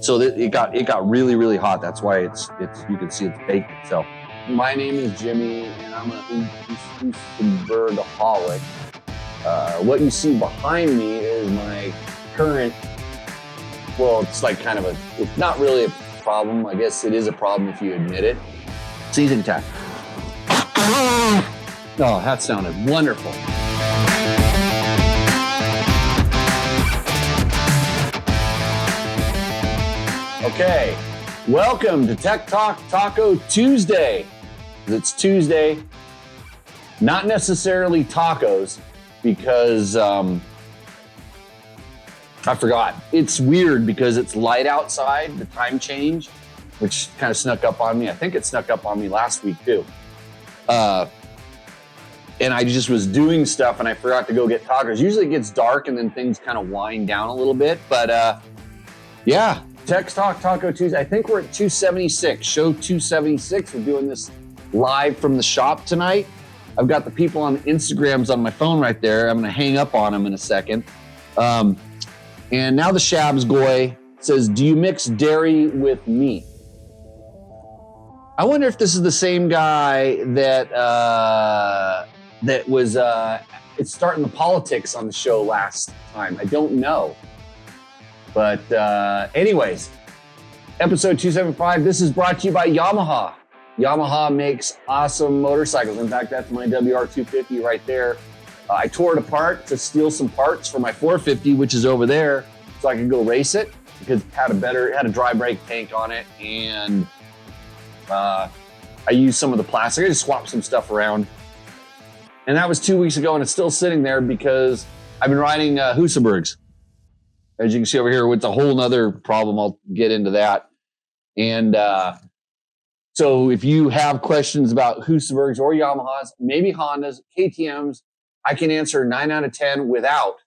So that it got really, really hot. That's why it's you can see it's baked itself. My name is Jimmy, and I'm a Husabergaholic. What you see behind me is my current, well, it's like kind of it's not really a problem. I guess it is a problem if you admit it. Season attack. Oh, that sounded wonderful. Okay, welcome to Tech Talk Taco Tuesday. It's Tuesday, not necessarily tacos, because I forgot. It's weird because it's light outside, the time change, which kind of snuck up on me. I think it snuck up on me last week too. And I just was doing stuff and I forgot to go get tacos. Usually it gets dark and then things kind of wind down a little bit, but yeah. Tech Talk Taco Tuesday. I think we're at 276, show 276. We're doing this live from the shop tonight. I've got the people on the Instagrams on my phone right there. I'm going to hang up on them in a second. And now the Shabs Goy says, do you mix dairy with meat? I wonder if this is the same guy that was it's starting the politics on the show last time. I don't know. But anyways, episode 275, this is brought to you by Yamaha. Yamaha makes awesome motorcycles. In fact, that's my WR250 right there. I tore it apart to steal some parts for my 450, which is over there, so I could go race it because it had a dry brake tank on it. And I used some of the plastic. I just swapped some stuff around. And that was 2 weeks ago, and it's still sitting there because I've been riding Husabergs. As you can see over here, it's a whole nother problem. I'll get into that. And so if you have questions about Husabergs or Yamahas, maybe Hondas, KTMs, I can answer 9 out of 10 without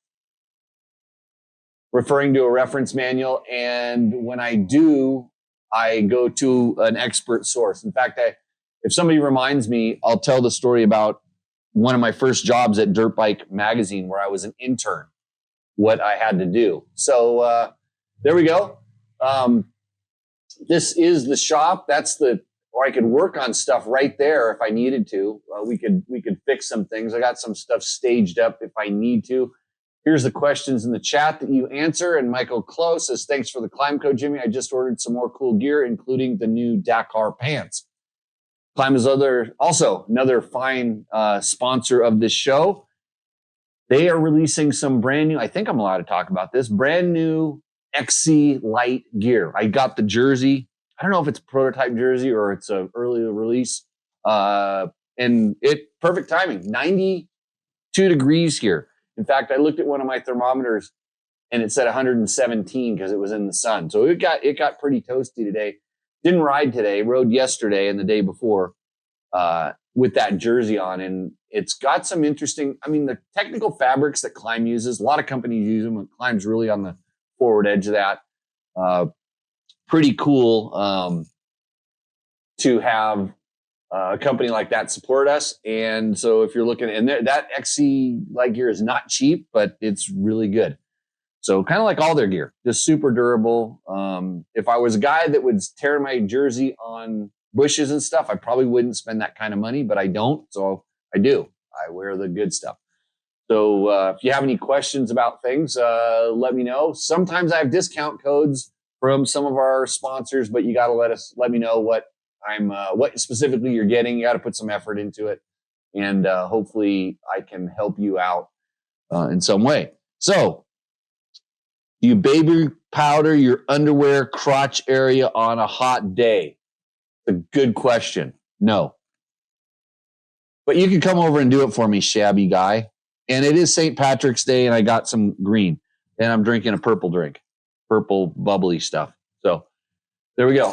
referring to a reference manual. And when I do, I go to an expert source. In fact, if somebody reminds me, I'll tell the story about one of my first jobs at Dirt Bike Magazine where I was an intern. What I had to do. So there we go. This is the shop. That's where I could work on stuff right there if I needed to. We could fix some things. I got some stuff staged up if I need to. Here's the questions in the chat that you answer. And Michael Close says, thanks for the climb code, Jimmy. I just ordered some more cool gear, including the new Dakar pants. Climb is also another fine sponsor of this show. They are releasing some brand new, I think I'm allowed to talk about this, brand new XC Light gear. I got the jersey. I don't know if it's a prototype jersey or it's an early release. And perfect timing, 92 degrees here. In fact, I looked at one of my thermometers and it said 117 because it was in the sun. So it got pretty toasty today. Didn't ride today, rode yesterday and the day before with that jersey on. And it's got some interesting, the technical fabrics that Climb uses, a lot of companies use them, and Climb's really on the forward edge of that. Pretty cool to have a company like that support us. And so if you're looking, and that XC Light gear is not cheap, but it's really good. So kind of like all their gear, just super durable. If I was a guy that would tear my jersey on bushes and stuff, I probably wouldn't spend that kind of money, but I don't. So I do. I wear the good stuff. So if you have any questions about things, let me know. Sometimes I have discount codes from some of our sponsors, but you got to let me know what specifically you're getting. You got to put some effort into it, and hopefully I can help you out in some way. So, do you baby powder your underwear crotch area on a hot day? A good question. No. But you can come over and do it for me, shabby guy. And it is St. Patrick's Day, and I got some green. And I'm drinking a purple drink. Purple bubbly stuff. So there we go.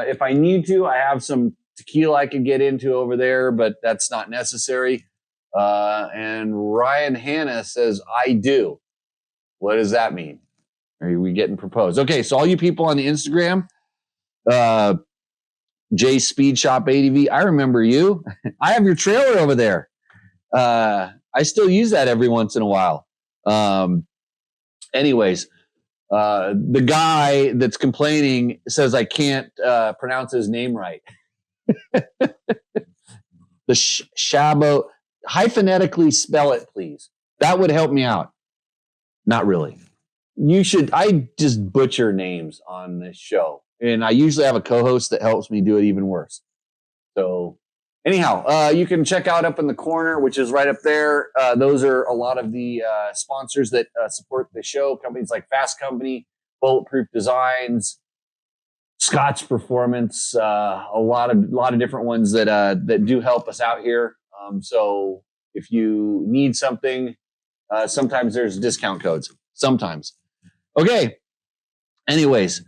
If I need to, I have some tequila I could get into over there, but that's not necessary. And Ryan Hanna says, I do. What does that mean? Are we getting proposed? Okay, so all you people on the Instagram, J Speed Shop ADV. I remember you. I have your trailer over there. I still use that every once in a while. Anyways, The guy that's complaining says I can't pronounce his name right. The Shabo, hyphonetically spell it, please. That would help me out. Not really. You should. I just butcher names on this show, and I usually have a co-host that helps me do it even worse. So anyhow, you can check out up in the corner, which is right up there. Those are a lot of the sponsors that support the show. Companies like Fast Company, Bulletproof Designs, Scott's Performance, a lot of different ones that do help us out here. So if you need something, sometimes there's discount codes. Sometimes. Okay. Anyways,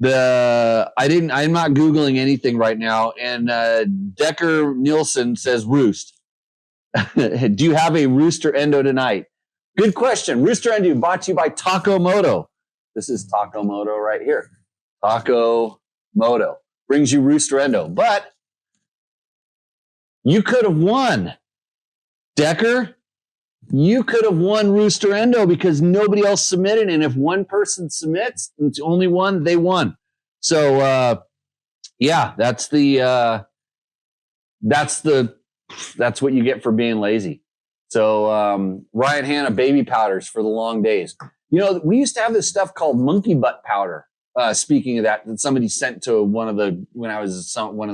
I'm not Googling anything right now. And Decker Nielsen says roost. Do you have a rooster endo tonight? Good question. Rooster endo brought to you by Taco Moto. This is Taco Moto right here. Taco Moto brings you rooster endo. But you could have won. Decker, you could have won rooster endo because nobody else submitted. And if one person submits, it's only one, they won. So, yeah, that's what you get for being lazy. So, Ryan Hanna, baby powders for the long days. You know, we used to have this stuff called monkey butt powder. Speaking of that somebody sent to one of the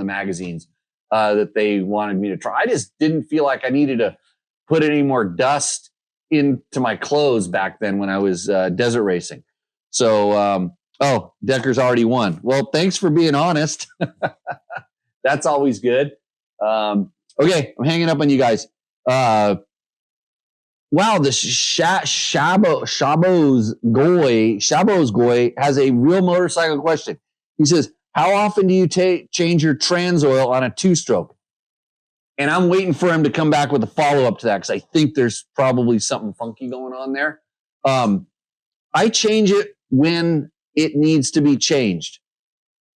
magazines, that they wanted me to try. I just didn't feel like I needed to put any more dust into my clothes back then when I was desert racing. So, Decker's already won. Well, thanks for being honest. That's always good. Okay, I'm hanging up on you guys. Wow, the Shabos Goy has a real motorcycle question. He says, how often do you change your trans oil on a two-stroke? And I'm waiting for him to come back with a follow-up to that because I think there's probably something funky going on there. I change it when it needs to be changed.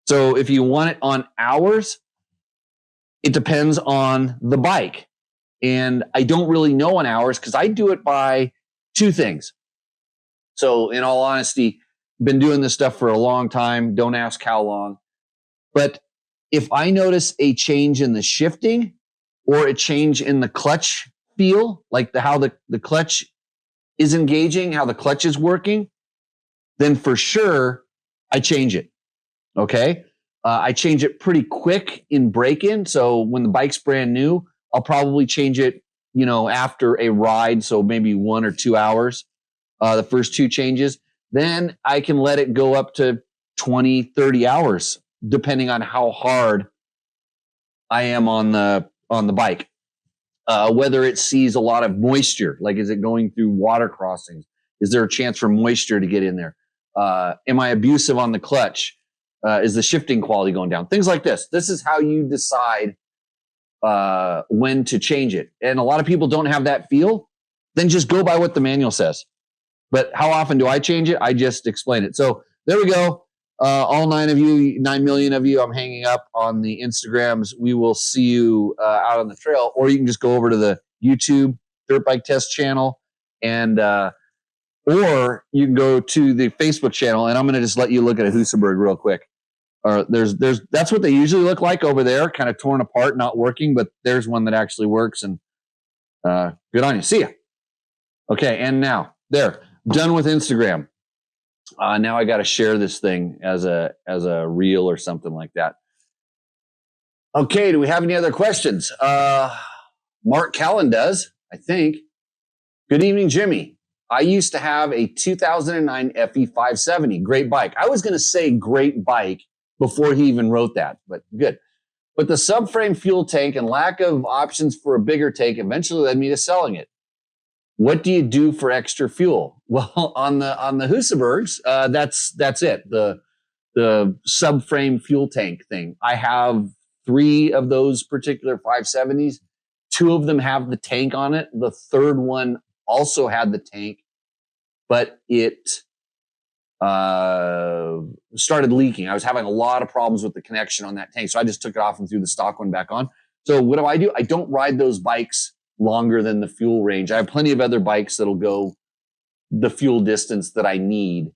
So if you want it on hours, it depends on the bike. And I don't really know on hours because I do it by two things. So in all honesty, been doing this stuff for a long time. Don't ask how long. But if I notice a change in the shifting or a change in the clutch feel, like how the clutch is engaging, how the clutch is working, then for sure I change it. Okay. I change it pretty quick in break-in. So when the bike's brand new, I'll probably change it, after a ride. So maybe 1 or 2 hours, the first two changes. Then I can let it go up to 20, 30 hours, depending on how hard I am on the bike. Whether it sees a lot of moisture, like is it going through water crossings? Is there a chance for moisture to get in there? Am I abusive on the clutch? Is the shifting quality going down? Things like this. This is how you decide when to change it. And a lot of people don't have that feel. Then just go by what the manual says. But how often do I change it? I just explained it. So there we go. All 9 million of you, I'm hanging up on the Instagrams. We will see you out on the trail, or you can just go over to the YouTube Dirt Bike Test channel, and or you can go to the Facebook channel. And I'm going to just let you look at a Husaberg real quick. That's what they usually look like over there, kind of torn apart, not working. But there's one that actually works, and good on you. See ya. Okay, and now there, done with Instagram. Now I got to share this thing as a reel or something like that. Okay, do we have any other questions? Mark Callan does, I think. Good evening, Jimmy. I used to have a 2009 FE 570. Great bike. I was going to say great bike before he even wrote that, but good. But the subframe fuel tank and lack of options for a bigger tank eventually led me to selling it. What do you do for extra fuel? Well, on the Husabergs, that's it. The subframe fuel tank thing. I have 3 of those particular 570s. 2 of them have the tank on it. The third one also had the tank, but it started leaking. I was having a lot of problems with the connection on that tank, so I just took it off and threw the stock one back on. So what do? I don't ride those bikes longer than the fuel range. I have plenty of other bikes that'll go the fuel distance that I need.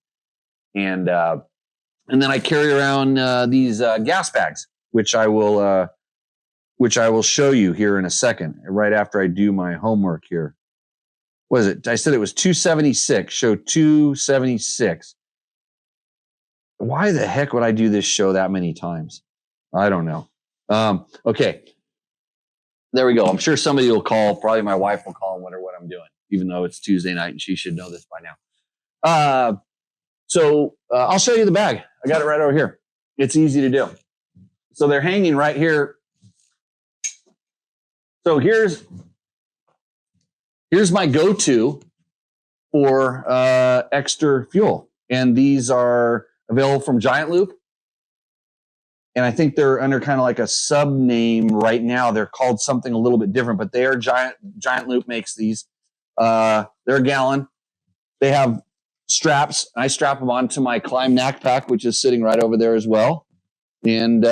And then I carry around these gas bags, which I will show you here in a second, right after I do my homework here. What is it? I said it was 276. Show 276. Why the heck would I do this show that many times? I don't know. Okay. There we go. I'm sure somebody will call. Probably my wife will call and wonder what I'm doing, even though it's Tuesday night and she should know this by now. So I'll show you the bag. I got it right over here. It's easy to do. So they're hanging right here. So here's my go-to for extra fuel. And these are available from Giant Loop. And I think they're under kind of like a sub name right now. They're called something a little bit different, but they are Giant Loop makes these. They're a gallon. They have straps. I strap them onto my Climb Knack Pack, which is sitting right over there as well. And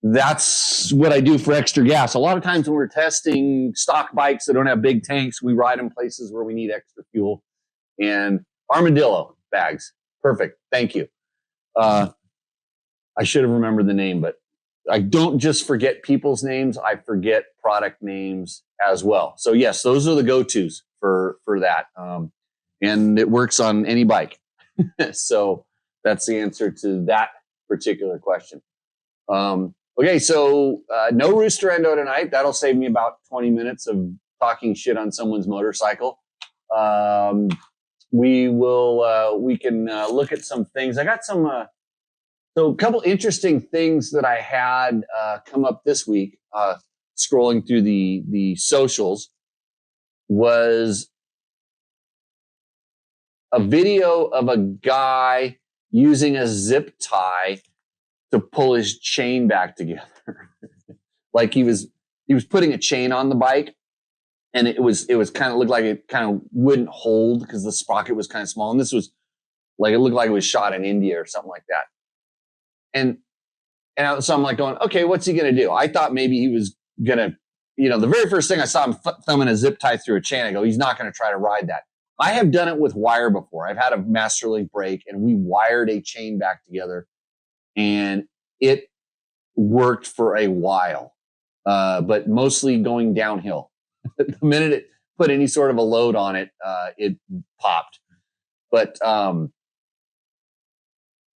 that's what I do for extra gas. A lot of times when we're testing stock bikes that don't have big tanks, we ride in places where we need extra fuel. And Armadillo bags. Perfect. Thank you. I should have remembered the name, but I don't just forget people's names. I forget product names as well. So yes, those are the go-tos for that. And it works on any bike. So that's the answer to that particular question. Okay. So, no Rooster Endo tonight. That'll save me about 20 minutes of talking shit on someone's motorcycle. We can look at some things. I got some, so a couple interesting things that I had come up this week, scrolling through the socials, was a video of a guy using a zip tie to pull his chain back together. Like he was putting a chain on the bike. And it was kind of looked like it kind of wouldn't hold because the sprocket was kind of small. And this was like, it looked like it was shot in India or something like that. So I'm like going, okay, what's he going to do? I thought maybe he was going to, the very first thing I saw him thumbing a zip tie through a chain, I go, he's not going to try to ride that. I have done it with wire before. I've had a Masterlink brake and we wired a chain back together and it worked for a while, but mostly going downhill. The minute it put any sort of a load on it, it popped. But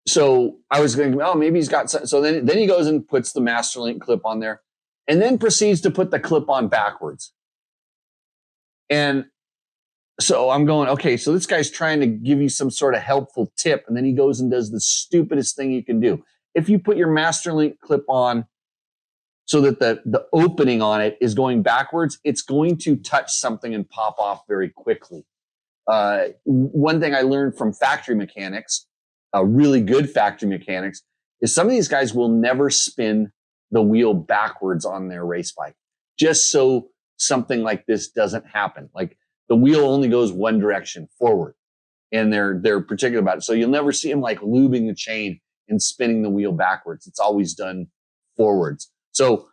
so I was going, oh, maybe he's got some. So then he goes and puts the Masterlink clip on there and then proceeds to put the clip on backwards. And so I'm going, okay, so this guy's trying to give you some sort of helpful tip. And then he goes and does the stupidest thing you can do. If you put your Masterlink clip on so that the opening on it is going backwards, it's going to touch something and pop off very quickly. One thing I learned from factory mechanics, really good factory mechanics, is some of these guys will never spin the wheel backwards on their race bike, just so something like this doesn't happen. Like the wheel only goes one direction, forward, and they're particular about it. So you'll never see them like lubing the chain and spinning the wheel backwards. It's always done forwards. So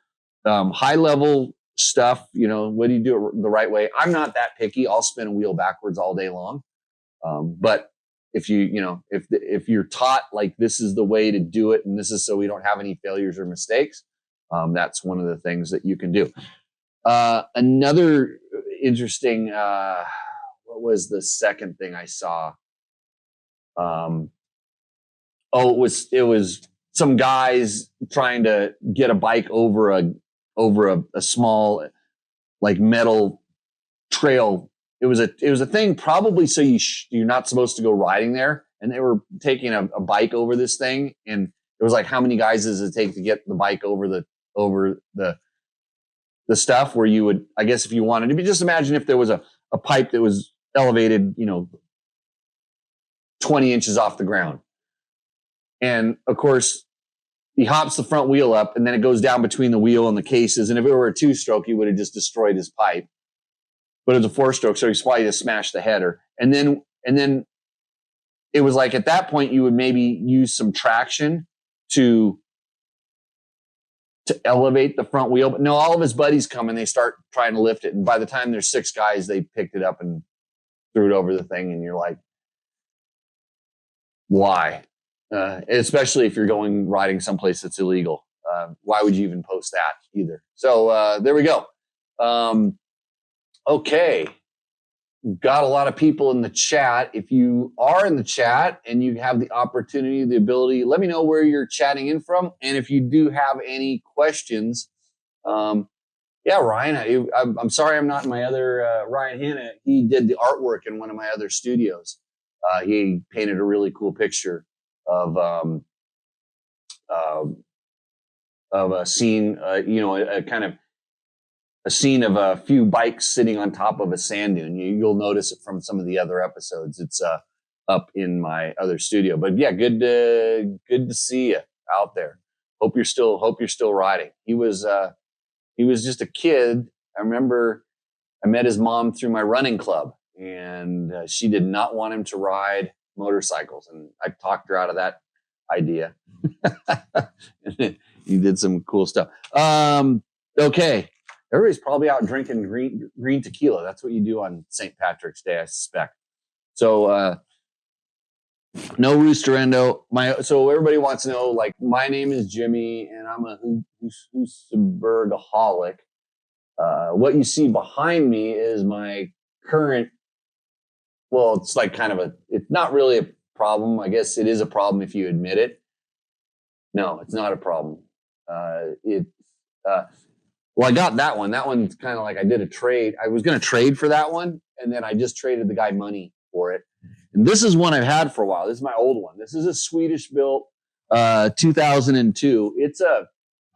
high level stuff, what do you do it the right way? I'm not that picky. I'll spin a wheel backwards all day long. But if if you're taught like this is the way to do it and this is so we don't have any failures or mistakes, that's one of the things that you can do. Another interesting, what was the second thing I saw? It was some guys trying to get a bike over a small like metal trail. It was a thing probably so you're not supposed to go riding there. And they were taking a bike over this thing. And it was like, how many guys does it take to get the bike over the stuff where you would, I guess if you wanted to, just imagine if there was a pipe that was elevated, 20 inches off the ground. And of course, he hops the front wheel up and then it goes down between the wheel and the cases. And if it were a 2-stroke, he would have just destroyed his pipe. But it was a 4-stroke, so he's probably just smashed the header. And then it was like at that point, you would maybe use some traction to elevate the front wheel. But no, all of his buddies come and they start trying to lift it. And by the time there's 6 guys, they picked it up and threw it over the thing. And you're like, Why? Especially if you're riding someplace that's illegal. Why would you even post that either? So there we go. Okay. Got a lot of people in the chat. If you are in the chat and you have the opportunity, the ability, let me know where you're chatting in from. And if you do have any questions, yeah, Ryan, I'm sorry I'm not in my other, Ryan Hanna, he did the artwork in one of my other studios. He painted a really cool picture of a scene, a kind of a scene of a few bikes sitting on top of a sand dune. You'll notice it from some of the other episodes. It's up in my other studio. But yeah, good to see you out there. Hope you're still riding. He was just a kid. I remember I met his mom through my running club, and she did not want him to ride motorcycles, and I talked her out of that idea. He did some cool stuff. Okay. Everybody's probably out drinking green tequila. That's what you do on St. Patrick's Day, I suspect. So, no Roosterendo. So everybody wants to know, like, my name is Jimmy, and I'm a Husabergaholic. What you see behind me is my current. Well, it's like it's not really a problem. I guess it is a problem if you admit it. No, it's not a problem. Well, I got that one. That one's kind of like I did a trade. I was going to trade for that one, and then I just traded the guy money for it. And this is one I've had for a while. This is my old one. This is a Swedish-built 2002.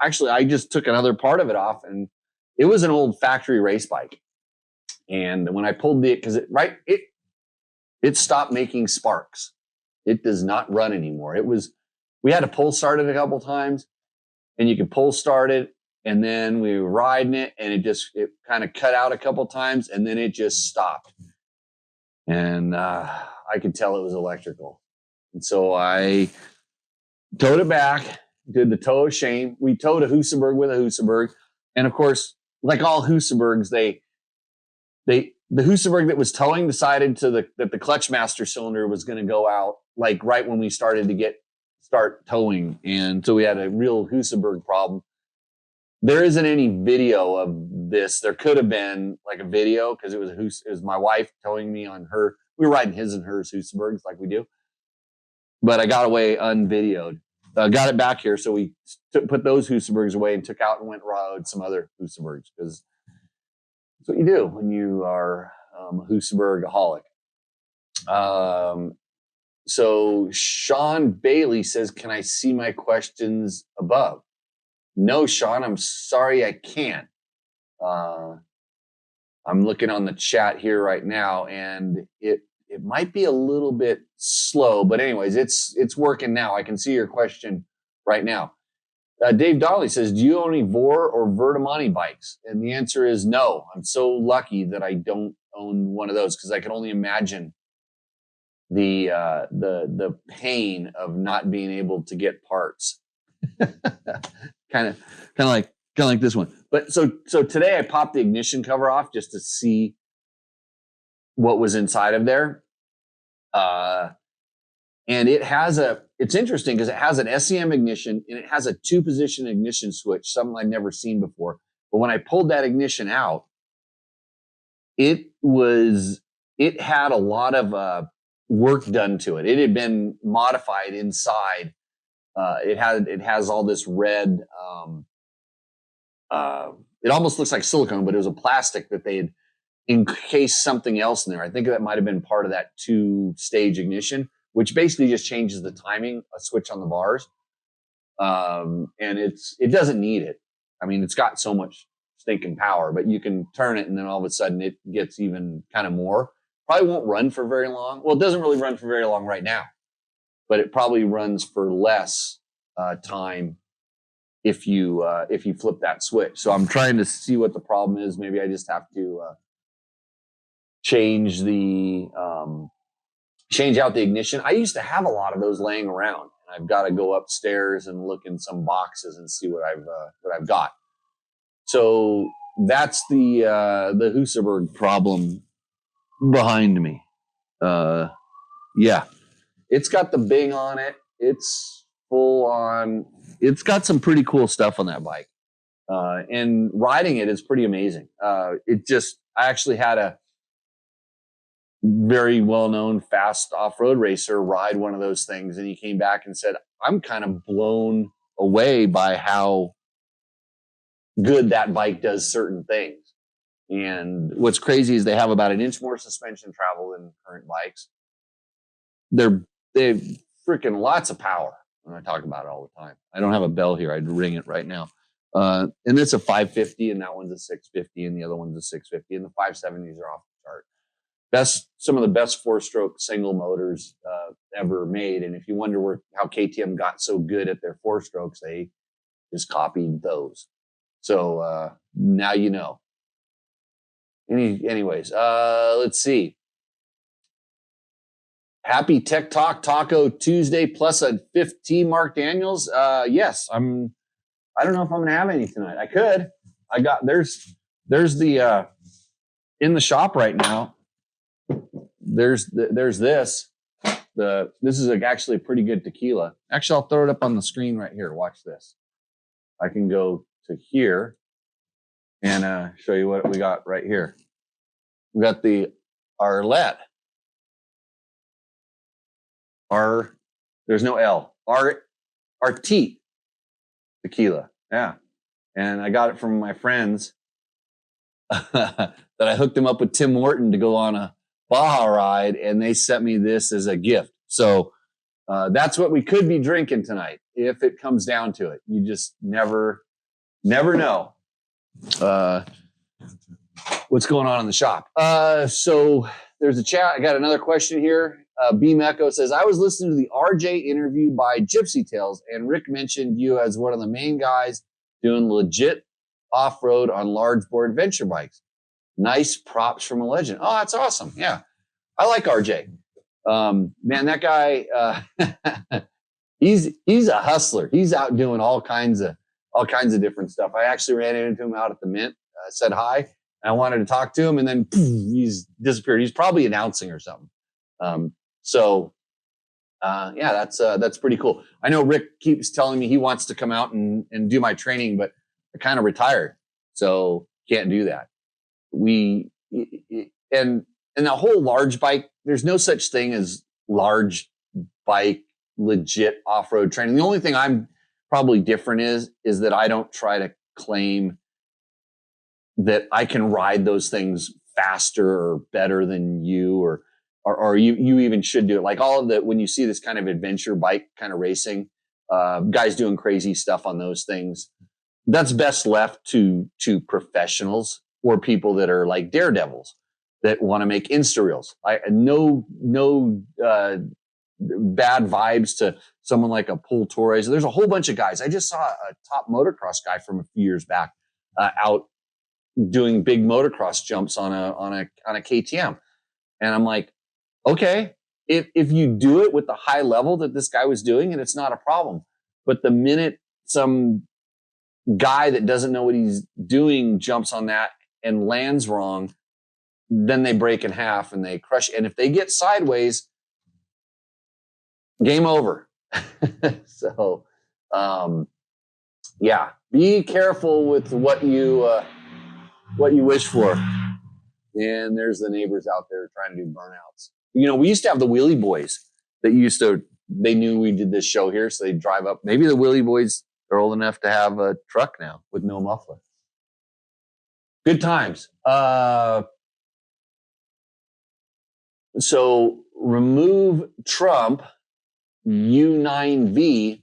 Actually, I just took another part of it off, and it was an old factory race bike. And when I pulled because it stopped making sparks. It does not run anymore. We had to pull start it a couple times, and you could pull start it. And then we were riding it, and it kind of cut out a couple times, and then it just stopped. And I could tell it was electrical. And so I towed it back, did the tow of shame. We towed a Husaberg with a Husaberg. And of course, like all Husabergs, the Husaberg that was towing decided that the clutch master cylinder was going to go out, like right when we started to start towing. And so we had a real Husaberg problem. There isn't any video of this. There could have been like a video because it was my wife towing me on her. We were riding his and hers Husabergs like we do. But I got away unvideoed. Got it back here. So we put those Husabergs away and took out and went and rode some other Husabergs because that's what you do when you are a Husabergaholic. So Sean Bailey says, can I see my questions above? No, Sean, I'm sorry I can't. I'm looking on the chat here right now, and it might be a little bit slow, but anyways, it's working now. I can see your question right now. Dave Donnelly says, do you own any Vor or Vertimani bikes? And the answer is no. I'm so lucky that I don't own one of those because I can only imagine the pain of not being able to get parts. kind of like this one. But so today I popped the ignition cover off just to see what was inside of there. And it's interesting because it has an SEM ignition and it has a 2-position ignition switch, something I'd never seen before. But when I pulled that ignition out, it had a lot of work done to it. It had been modified inside. It has all this red. It almost looks like silicone, but it was a plastic that they had encased something else in there. I think that might have been part of that 2-stage ignition, which basically just changes the timing, a switch on the bars. And it doesn't need it. I mean, it's got so much stinking power, but you can turn it and then all of a sudden it gets even kind of more. Probably won't run for very long. Well, it doesn't really run for very long right now, but it probably runs for less time if you flip that switch. So I'm trying to see what the problem is. Maybe I just have to change out the ignition. I used to have a lot of those laying around. I've got to go upstairs and look in some boxes and see what I've got. So that's the Husaberg problem behind me. Yeah. It's got the Bing on it. It's full on. It's got some pretty cool stuff on that bike. And riding it is pretty amazing. I actually had a very well-known fast off-road racer ride one of those things, and he came back and said, I'm kind of blown away by how good that bike does certain things. And what's crazy is they have about an inch more suspension travel than current bikes. They've freaking lots of power. And I talk about it all the time. I don't have a bell here. I'd ring it right now. And it's a 550, and that one's a 650, and the other one's a 650, and the 570s are off the chart. Some of the best four-stroke single motors ever made. And if you wonder how KTM got so good at their four strokes, they just copied those. So now you know. Anyways, let's see. Happy Tech Talk Taco Tuesday plus a 15 Mark Daniels. Yes, I don't know if I'm going to have any tonight. I could. There's the in the shop right now. There's this. This is actually a pretty good tequila. Actually, I'll throw it up on the screen right here. Watch this. I can go to here and show you what we got right here. We got the Arlette. There's no L. Artite tequila. Yeah. And I got it from my friends that I hooked them up with Tim Morton to go on a Baja ride, and they sent me this as a gift. So that's what we could be drinking tonight if it comes down to it. You just never know what's going on in the shop. So there's a chat. I got another question here. B Echo says, I was listening to the RJ interview by Gypsy Tales, and Rick mentioned you as one of the main guys doing legit off-road on large bore adventure bikes. Nice props from a legend. Oh, that's awesome. Yeah. I like RJ. Man, that guy, he's a hustler. He's out doing all kinds of different stuff. I actually ran into him out at the Mint, said hi, and I wanted to talk to him, and then he's disappeared. He's probably announcing or something. Yeah, that's pretty cool. I know Rick keeps telling me he wants to come out and do my training, but I kind of retired, so can't do that. And the whole large bike, there's no such thing as large bike legit off-road training. The only thing I'm probably different is that I don't try to claim that I can ride those things faster or better than you, or you even should do it. Like all of the, when you see this kind of adventure bike kind of racing, guys doing crazy stuff on those things, that's best left to professionals or people that are like daredevils that want to make Insta reels. No bad vibes to someone like a Paul Torres. There's a whole bunch of guys. I just saw a top motocross guy from a few years back out doing big motocross jumps on a KTM, and I'm like, okay, if you do it with the high level that this guy was doing, and it's not a problem. But the minute some guy that doesn't know what he's doing jumps on that and lands wrong, then they break in half and they crush. And if they get sideways, game over. So, yeah, be careful with what you wish for. And there's the neighbors out there trying to do burnouts. You know, we used to have the wheelie boys that they knew we did this show here, so they'd drive up. Maybe the wheelie boys are old enough to have a truck now with no muffler. Good times. So remove Trump U9V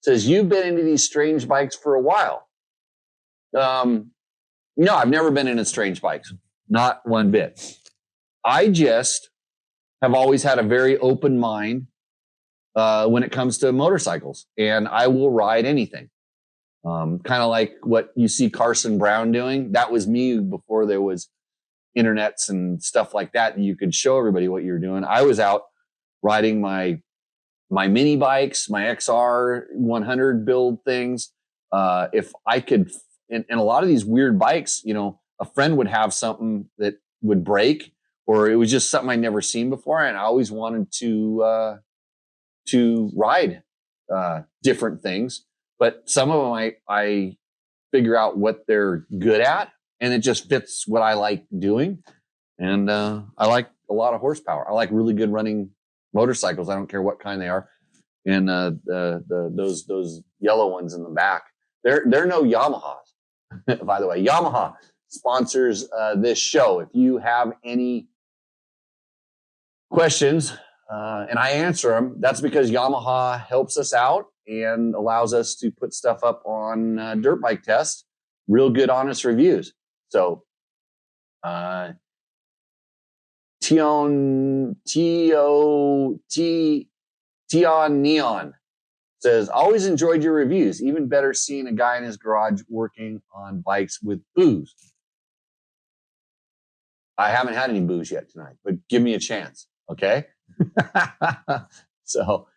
says, you've been into these strange bikes for a while. No, I've never been into strange bikes. Not one bit. I just have always had a very open mind when it comes to motorcycles, and I will ride anything. Kind of like what you see Carson Brown doing. That was me before there was internets and stuff like that, and you could show everybody what you were doing. I was out riding my mini bikes, my XR 100 build things. If I could, and a lot of these weird bikes, you know, a friend would have something that would break, or it was just something I'd never seen before. And I always wanted to ride different things, but some of them I figure out what they're good at, and it just fits what I like doing. And I like a lot of horsepower. I like really good running motorcycles. I don't care what kind they are. And those yellow ones in the back, they're no Yamahas. By the way, Yamaha sponsors this show. If you have any questions and I answer them, that's because Yamaha helps us out and allows us to put stuff up on Dirt Bike Test. Real good, honest reviews. So, Tion Neon says, always enjoyed your reviews. Even better seeing a guy in his garage working on bikes with booze. I haven't had any booze yet tonight, but give me a chance. Okay. So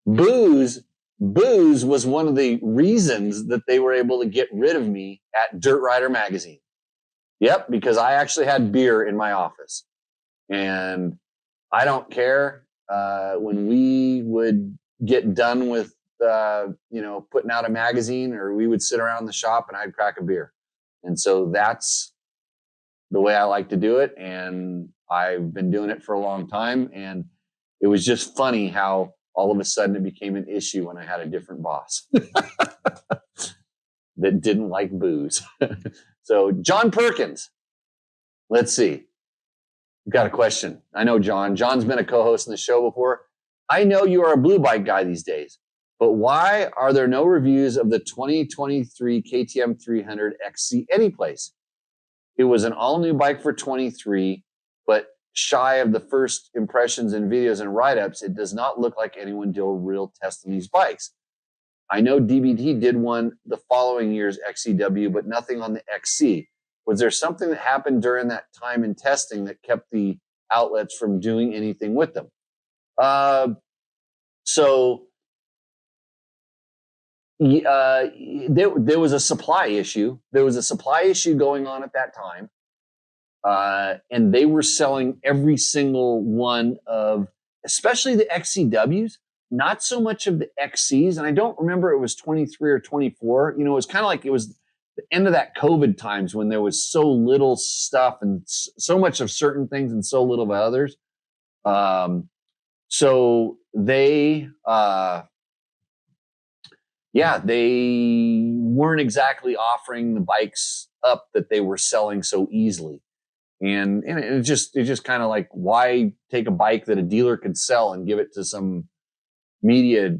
booze was one of the reasons that they were able to get rid of me at Dirt Rider magazine. Yep. Because I actually had beer in my office, and I don't care. When we would get done with, putting out a magazine, or we would sit around the shop and I'd crack a beer. And so that's the way I like to do it. And I've been doing it for a long time. And it was just funny how all of a sudden it became an issue when I had a different boss that didn't like booze. So John Perkins, let's see. We've got a question. I know John. John's been a co-host in the show before. I know you are a blue bike guy these days, but why are there no reviews of the 2023 KTM 300 XC anyplace? It was an all-new bike for 23, but shy of the first impressions and videos and write-ups, it does not look like anyone did a real test on these bikes. I know DBT did one the following year's XCW, but nothing on the XC. Was there something that happened during that time in testing that kept the outlets from doing anything with them? There was a supply issue. There was a supply issue going on at that time. And they were selling every single one of, especially the XCWs, not so much of the XCs. And I don't remember it was 23 or 24. It was kind of like it was the end of that COVID times when there was so little stuff and so much of certain things and so little of others. So they weren't exactly offering the bikes up that they were selling so easily. And it just kind of like, why take a bike that a dealer could sell and give it to some media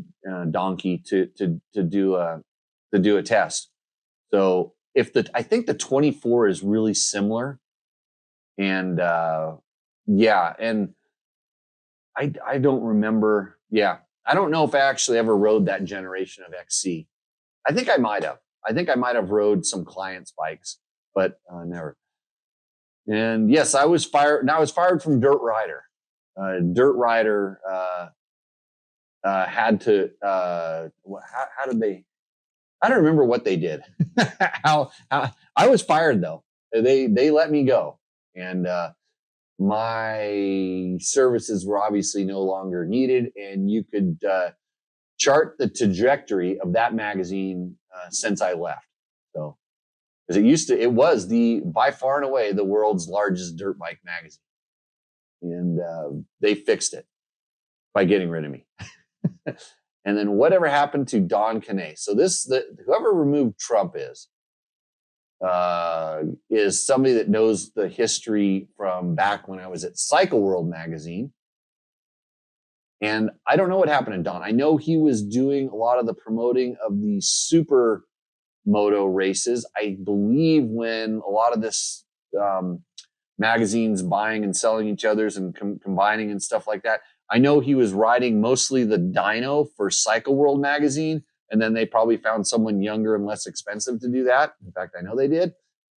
donkey to do a test? So I think the 24 is really similar, and and I don't remember. Yeah, I don't know if I actually ever rode that generation of XC. I think I might have. I think I might have rode some clients' bikes, but never. And yes, I was fired. Now I was fired from Dirt Rider. Dirt Rider had to. How did they? I don't remember what they did. how I was fired though. They let me go, and my services were obviously no longer needed, and you could chart the trajectory of that magazine since I left. So, because it was by far and away the world's largest dirt bike magazine, and they fixed it by getting rid of me. And then whatever happened to Don Canay? So whoever removed Trump is somebody that knows the history from back when I was at Cycle World magazine. And I don't know what happened to Don. I know he was doing a lot of the promoting of the super moto races. I believe when a lot of this magazines buying and selling each other's and combining and stuff like that, I know he was riding mostly the dyno for Cycle World magazine, and then they probably found someone younger and less expensive to do that. In fact, I know they did.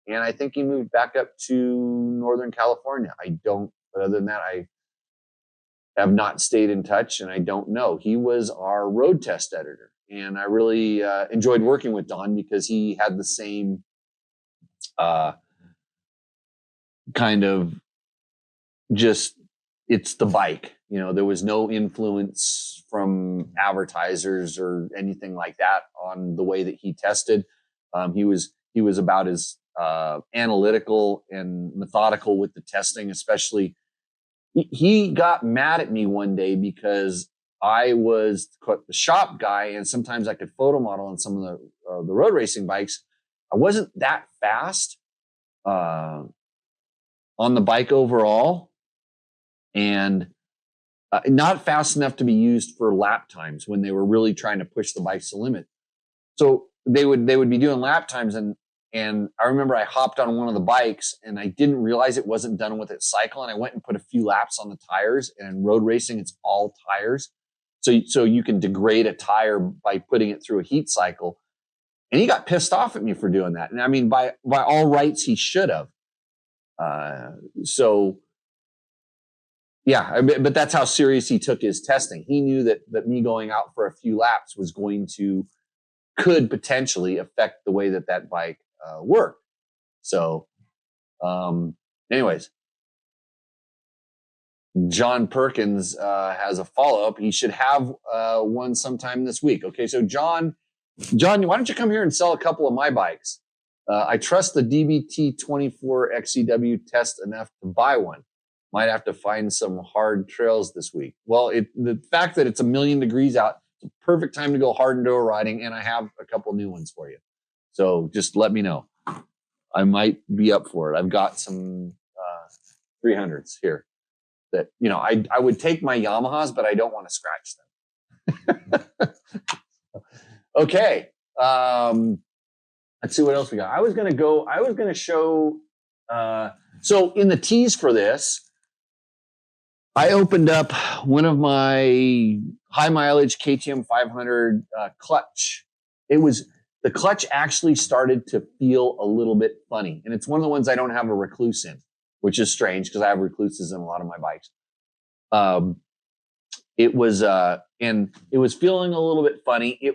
And I think he moved back up to Northern California. But other than that, I have not stayed in touch, and I don't know. He was our road test editor, and I really enjoyed working with Don because he had the same kind of just, it's the bike. You know, there was no influence from advertisers or anything like that on the way that he tested. He was about as analytical and methodical with the testing, especially. He got mad at me one day because I was the shop guy, and sometimes I could photo model on some of the road racing bikes. I wasn't that fast on the bike overall, and not fast enough to be used for lap times when they were really trying to push the bikes to the limit. So they would be doing lap times, and I remember I hopped on one of the bikes and I didn't realize it wasn't done with its cycle, and I went and put a few laps on the tires. And in road racing, it's all tires, so you can degrade a tire by putting it through a heat cycle. And he got pissed off at me for doing that. And I mean, by all rights, he should have. So yeah, but that's how serious he took his testing. He knew that me going out for a few laps was could potentially affect the way that bike worked. So, anyways, John Perkins has a follow-up. He should have one sometime this week. Okay, so John, why don't you come here and sell a couple of my bikes? I trust the DBT 24 XCW test enough to buy one. Might have to find some hard trails this week. Well, the fact that it's 1,000,000 degrees out, it's a perfect time to go hard enduro riding, and I have a couple new ones for you. So just let me know. I might be up for it. I've got some 300s here that, you know, I would take my Yamahas, but I don't want to scratch them. Okay. Let's see what else we got. I was going to show, so in the tease for this, I opened up one of my high mileage KTM 500 clutch. The clutch actually started to feel a little bit funny. And it's one of the ones I don't have a recluse in, which is strange because I have recluses in a lot of my bikes. It was feeling a little bit funny.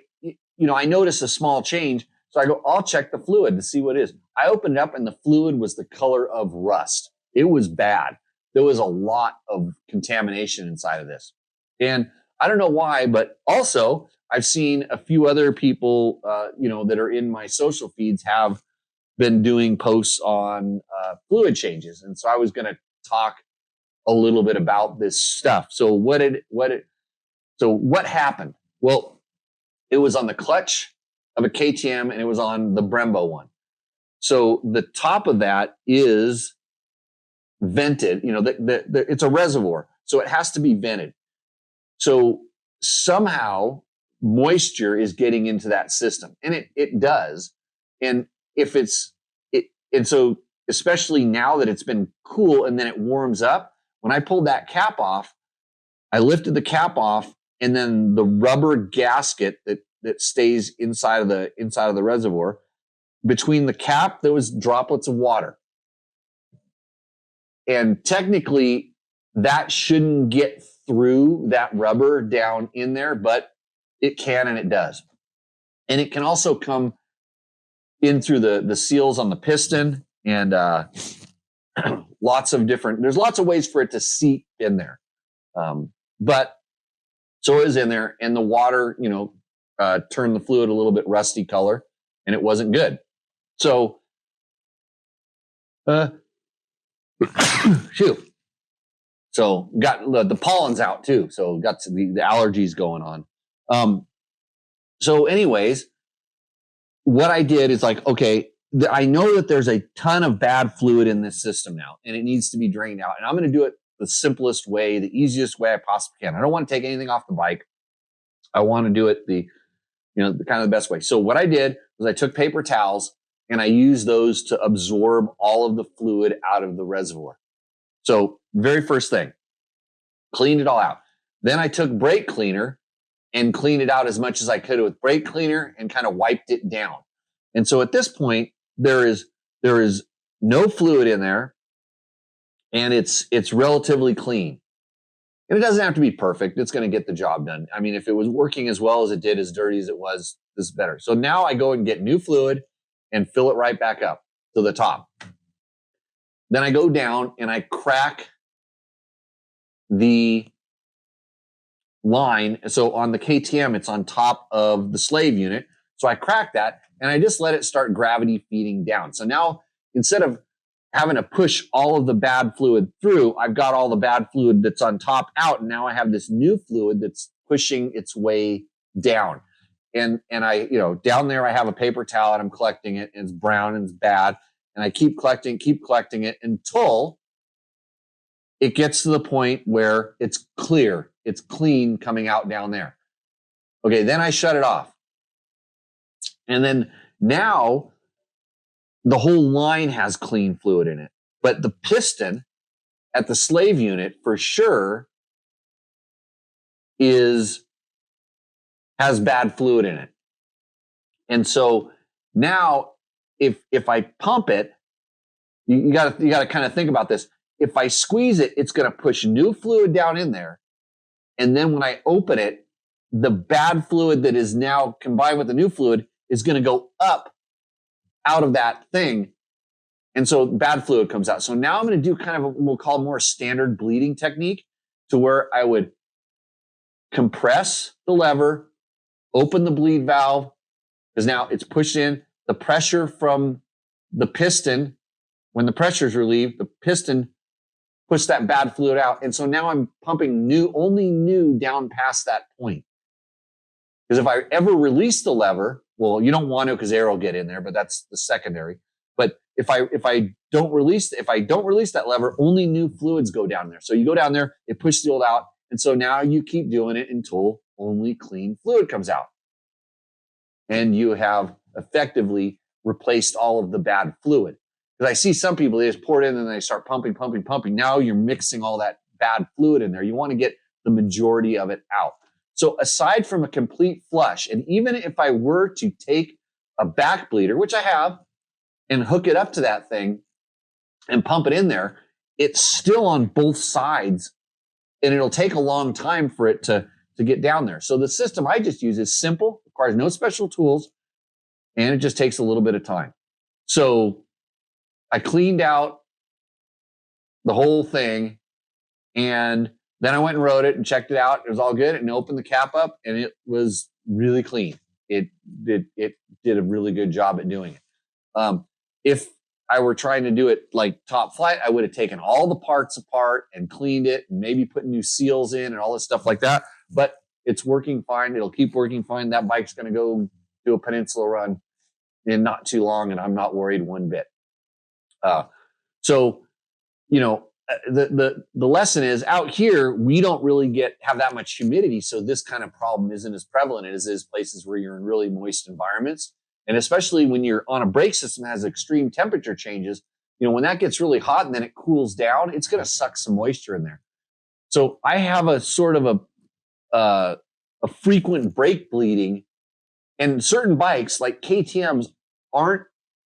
I noticed a small change. So I go, I'll check the fluid to see what it is. I opened it up and the fluid was the color of rust. It was bad. There was a lot of contamination inside of this. And I don't know why, but also I've seen a few other people, that are in my social feeds have been doing posts on fluid changes. And so I was going to talk a little bit about this stuff. So what happened? Well, it was on the clutch of a KTM and it was on the Brembo one. So the top of that is vented, it's a reservoir, so it has to be vented. So somehow moisture is getting into that system, and it does. And so especially now that it's been cool and then it warms up, when I pulled that cap off, I lifted the cap off, and then the rubber gasket that stays inside of the reservoir, between the cap, there was droplets of water. And technically, that shouldn't get through that rubber down in there, but it can and it does. And it can also come in through the seals on the piston, and there's lots of ways for it to seep in there. But so it was in there, and the water, turned the fluid a little bit rusty color, and it wasn't good. So, shoot. So got the pollen's out too. So got the allergies going on. So anyways, what I did is like, okay, I know that there's a ton of bad fluid in this system now, and it needs to be drained out. And I'm going to do it the simplest way, the easiest way I possibly can. I don't want to take anything off the bike. I want to do it the kind of the best way. So what I did was I took paper towels and I used those to absorb all of the fluid out of the reservoir. So very first thing, cleaned it all out. Then I took brake cleaner and cleaned it out as much as I could with brake cleaner and kind of wiped it down. And so at this point, there is no fluid in there, and it's relatively clean. And it doesn't have to be perfect. It's going to get the job done. I mean, if it was working as well as it did, as dirty as it was, this is better. So now I go and get new fluid and fill it right back up to the top. Then I go down and I crack the line. So on the KTM, it's on top of the slave unit. So I crack that and I just let it start gravity feeding down. So now instead of having to push all of the bad fluid through, I've got all the bad fluid that's on top out. And now I have this new fluid that's pushing its way down. And I, down there I have a paper towel and I'm collecting it and it's brown and it's bad. And I keep collecting it until it gets to the point where it's clear. It's clean coming out down there. Okay, then I shut it off. And then now the whole line has clean fluid in it. But the piston at the slave unit for sure has bad fluid in it. And so now if I pump it, you got to kind of think about this. If I squeeze it, it's going to push new fluid down in there. And then when I open it, the bad fluid that is now combined with the new fluid is going to go up out of that thing. And so bad fluid comes out. So now I'm going to do kind of what we'll call more standard bleeding technique, to where I would compress the lever, open the bleed valve, because now it's pushed in. The pressure from the piston, when the pressure is relieved, the piston push that bad fluid out. And so now I'm pumping only new down past that point. Because if I ever release the lever, well, you don't want to because air will get in there, but that's the secondary. But if I don't release that lever, only new fluids go down there. So you go down there, it pushes the old out. And so now you keep doing it until only clean fluid comes out. And you have effectively replaced all of the bad fluid. Because I see some people, they just pour it in and they start pumping. Now you're mixing all that bad fluid in there. You want to get the majority of it out. So aside from a complete flush, and even if I were to take a back bleeder, which I have, and hook it up to that thing and pump it in there, it's still on both sides and it'll take a long time for it to get down there. So the system I just use is simple, requires no special tools, and it just takes a little bit of time. So I cleaned out the whole thing, and then I went and wrote it and checked it out. It was all good, and opened the cap up, and it was really clean. It did a really good job at doing it. If I were trying to do it like top flight, I would have taken all the parts apart and cleaned it and maybe put new seals in and all this stuff like that. But it's working fine. It'll keep working fine. That bike's going to go do a peninsula run in not too long, and I'm not worried one bit. So, the lesson is, out here, we don't really have that much humidity. So this kind of problem isn't as prevalent as is places where you're in really moist environments. And especially when you're on a brake system that has extreme temperature changes, when that gets really hot and then it cools down, it's going to suck some moisture in there. So I have a sort of a frequent brake bleeding, and certain bikes like KTMs aren't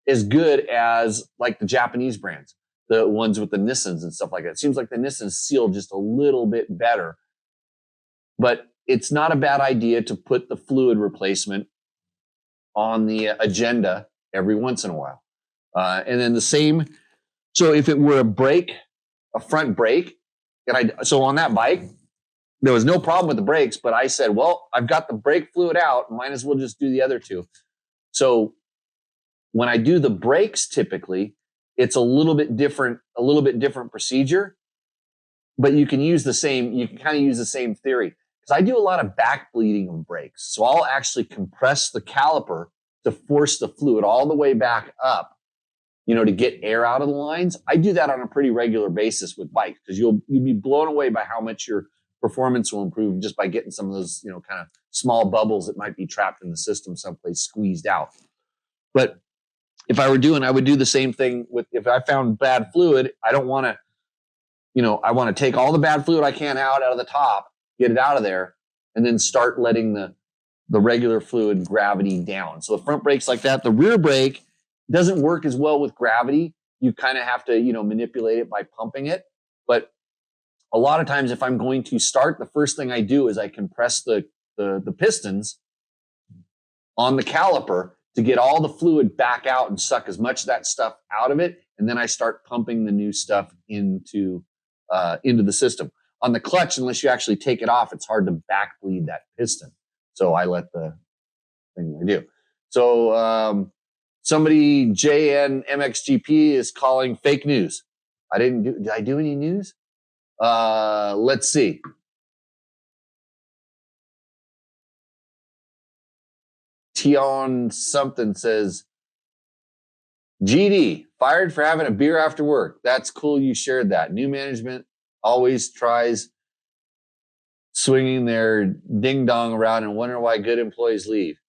as good as like the Japanese brands, the ones with the Nissans and stuff like that. It seems like the Nissans seal just a little bit better, but it's not a bad idea to put the fluid replacement on the agenda every once in a while. And then the same, so if it were a front brake, so on that bike, there was no problem with the brakes, but I said, well, I've got the brake fluid out, might as well just do the other two. So when I do the brakes, typically, it's a little bit different procedure, but you can kind of use the same theory. Because I do a lot of back bleeding of brakes. So I'll actually compress the caliper to force the fluid all the way back up, to get air out of the lines. I do that on a pretty regular basis with bikes, because you'll be blown away by how much your performance will improve just by getting some of those, kind of small bubbles that might be trapped in the system someplace squeezed out. But if I would do the same thing if I found bad fluid. I don't want to, I want to take all the bad fluid I can out of the top, get it out of there, and then start letting the regular fluid gravity down. So the front brake's like that. The rear brake doesn't work as well with gravity. You kind of have to, manipulate it by pumping it. But a lot of times if I'm going to start, the first thing I do is I compress the pistons on the caliper to get all the fluid back out and suck as much of that stuff out of it. and then I start pumping the new stuff into the system. On the clutch, unless you actually take it off, it's hard to back bleed that piston. So I let the thing do. So somebody, JNMXGP, is calling fake news. Did I do any news? Let's see. Tion something says, GD, fired for having a beer after work. That's cool you shared that. New management always tries swinging their ding-dong around and wonder why good employees leave.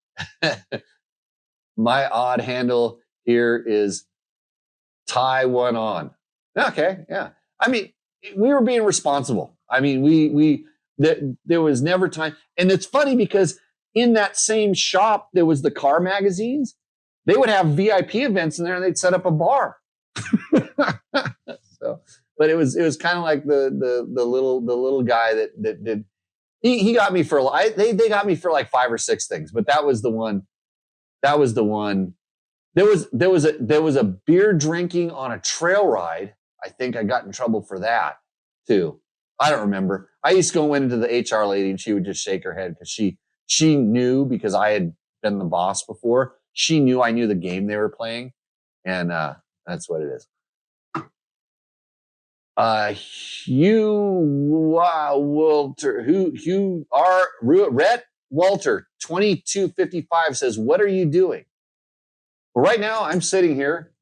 My odd handle here is tie one on. Okay, yeah. I mean, we were being responsible. I mean, there was never time. And it's funny because in that same shop, there was the car magazines. They would have VIP events in there and they'd set up a bar. So, but it was kind of like the little guy that did. He got me for they got me for like 5 or 6 things, but that was the one. That was the one. There was a beer drinking on a trail ride. I think I got in trouble for that too. I don't remember. I used to go into the HR lady and she would just shake her head because she knew, because I had been the boss before. She knew I knew the game they were playing, and that's what it is. Rhett Walter 2255 says, "What are you doing?" Well, right now I'm sitting here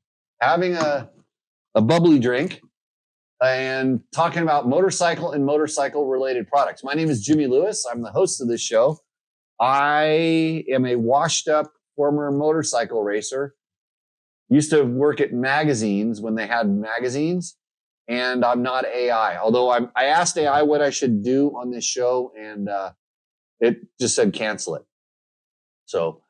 having a bubbly drink and talking about motorcycle and motorcycle related products. My name is Jimmy Lewis. I'm the host of this show. I am a washed up former motorcycle racer. Used to work at magazines when they had magazines, and I'm not AI. Although I asked AI what I should do on this show, and it just said cancel it. So,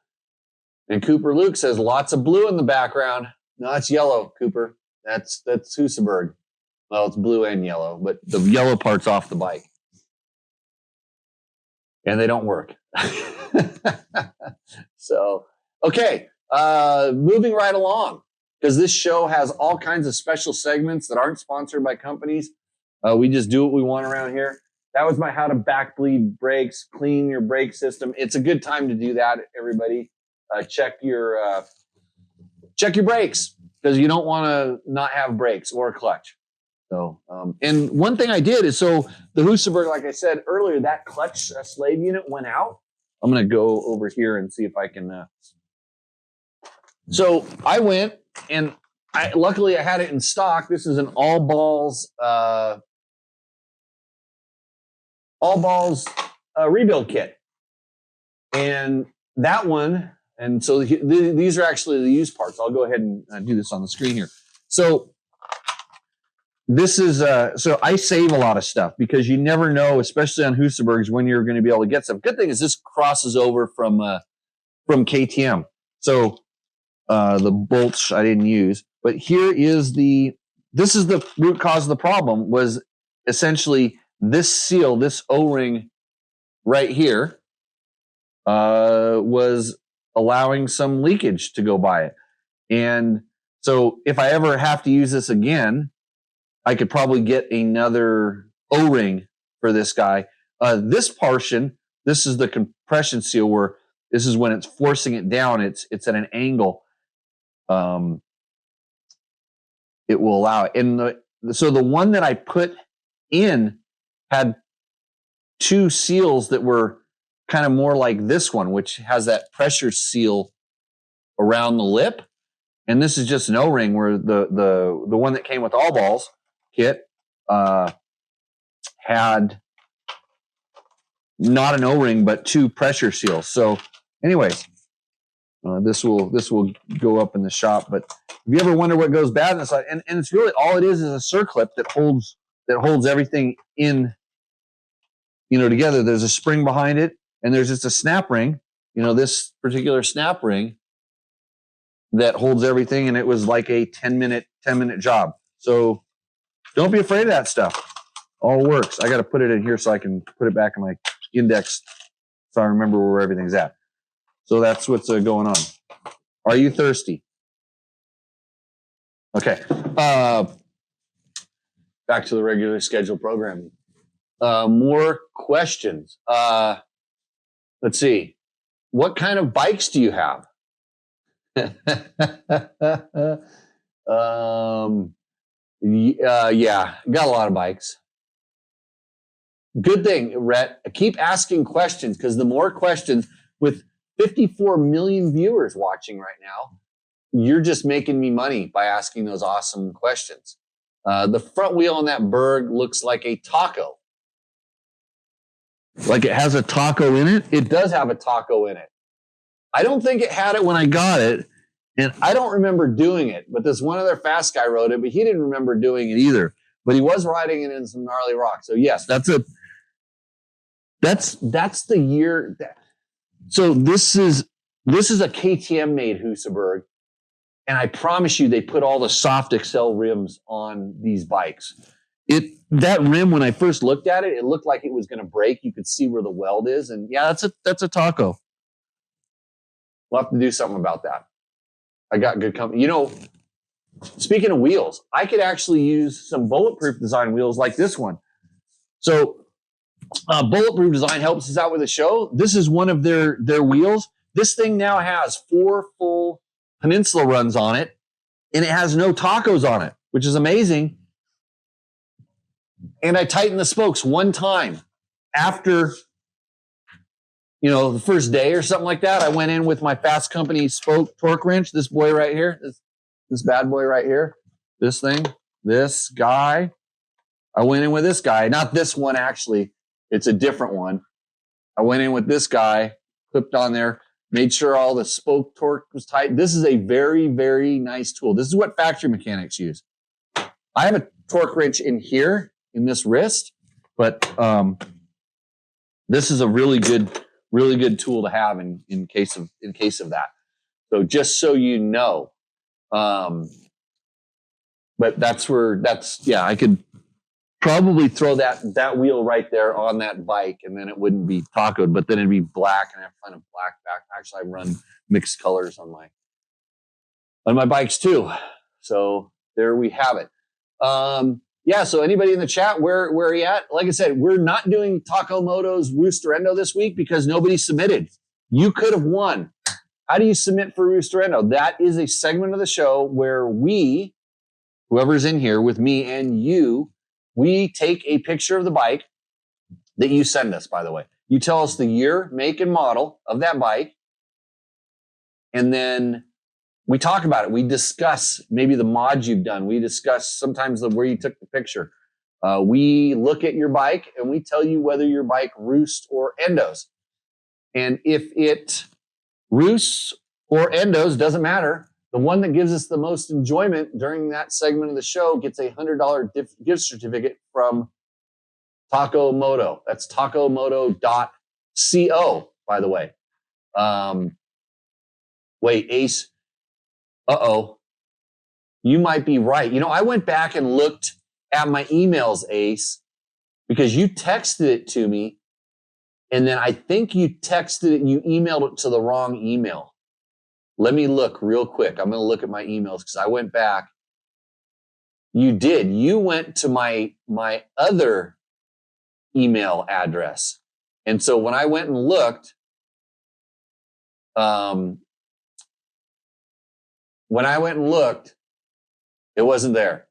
and Cooper Luke says lots of blue in the background. No, it's yellow, Cooper. That's Husaberg. Well, it's blue and yellow, but the yellow part's off the bike. And they don't work. So, okay. Moving right along, because this show has all kinds of special segments that aren't sponsored by companies. We just do what we want around here. That was my how to back bleed brakes, clean your brake system. It's a good time to do that, everybody. Check your brakes, because you don't want to not have brakes or a clutch. So, and one thing I did is, so the Husaberg, like I said earlier, that clutch slave unit went out. I'm going to go over here and see if I can. So I went and luckily I had it in stock. This is an all balls rebuild kit. And that one, and so these are actually the used parts. I'll go ahead and do this on the screen here. So this is, so I save a lot of stuff because you never know, especially on Husabergs, when you're going to be able to get some. Good thing is this crosses over from KTM. So the bolts I didn't use, but here is this is the root cause of the problem, was essentially this seal, this O-ring right here, was allowing some leakage to go by it. And so if I ever have to use this again, I could probably get another O-ring for this guy. This portion, this is the compression seal, where this is when it's forcing it down. It's at an angle. It will allow it. And so the one that I put in had 2 seals that were kind of more like this one, which has that pressure seal around the lip. And this is just an O-ring, where the one that came with all balls kit had not an O-ring, but 2 pressure seals. So anyways, this will go up in the shop. But if you ever wonder what goes bad in this, and it's really all it is a circlip that holds everything in, together. There's a spring behind it, and there's just a snap ring, this particular snap ring that holds everything. And it was like a 10-minute job. So don't be afraid of that stuff. All works. I got to put it in here so I can put it back in my index so I remember where everything's at. So that's what's going on. Are you thirsty? Okay. Back to the regular scheduled programming. More questions. Let's see. What kind of bikes do you have? Yeah, got a lot of bikes. Good thing, Rhett. Keep asking questions, because the more questions, with 54 million viewers watching right now, you're just making me money by asking those awesome questions. The front wheel on that Berg looks like a taco. Like it has a taco in it? It does have a taco in it. I don't think it had it when I got it, and I don't remember doing it, but this one other fast guy rode it, but he didn't remember doing it either. But he was riding it in some gnarly rock. So yes, that's the year. So this is a KTM made Husaberg, and I promise you, they put all the soft Excel rims on these bikes. That rim, when I first looked at it, it looked like it was going to break. You could see where the weld is, and yeah, that's a taco. We'll have to do something about that. I got good company. You know, speaking of wheels, I could actually use some bulletproof design wheels like this one. So Bulletproof Design helps us out with the show. This is one of their wheels. This thing now has 4 full Peninsula runs on it, and it has no tacos on it, which is amazing. And I tightened the spokes one time after, the first day or something like that. I went in with my Fast Company spoke torque wrench, this boy right here, this bad boy right here, this guy. I went in with this guy, not this one actually. It's a different one. I went in with this guy, clipped on there, made sure all the spoke torque was tight. This is a very, very nice tool. This is what factory mechanics use. I have a torque wrench in here, in this wrist, but this is a really good tool to have in case of that. So just so you know, but I could probably throw that wheel right there on that bike, and then it wouldn't be tacoed, but then it'd be black, and I have kind of black back. Actually, I run mixed colors on my bikes too. So there we have it. Yeah, so anybody in the chat, where are you at? Like I said, we're not doing Taco Moto's Roosterendo this week because nobody submitted. You could have won. How do you submit for Roosterendo? That is a segment of the show where we, whoever's in here with me and you, we take a picture of the bike that you send us, by the way. You tell us the year, make, and model of that bike, and then we talk about it. We discuss maybe the mods you've done. We discuss sometimes where you took the picture. We look at your bike and we tell you whether your bike roosts or endos. And if it roosts or endos, doesn't matter. The one that gives us the most enjoyment during that segment of the show gets a $100 gift certificate from Taco Moto. That's tacomoto.co, by the way. Wait, Ace. Uh-oh. You might be right. I went back and looked at my emails, Ace, because you texted it to me, and then I think you emailed it to the wrong email. Let me look real quick. I'm going to look at my emails because I went back. You did. You went to my other email address. And so when I went and looked, it wasn't there.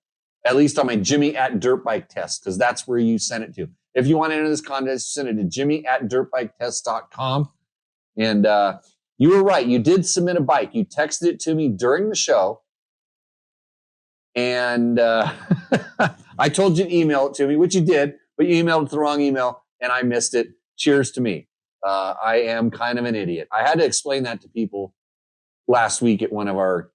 At least on my Jimmy at Dirtbike Test, because that's where you sent it to. If you want to enter this contest, send it to Jimmy at dirtbiketest.com. And you were right. You did submit a bike. You texted it to me during the show. And I told you to email it to me, which you did, but you emailed it to the wrong email, and I missed it. Cheers to me. I am kind of an idiot. I had to explain that to people last week at one of our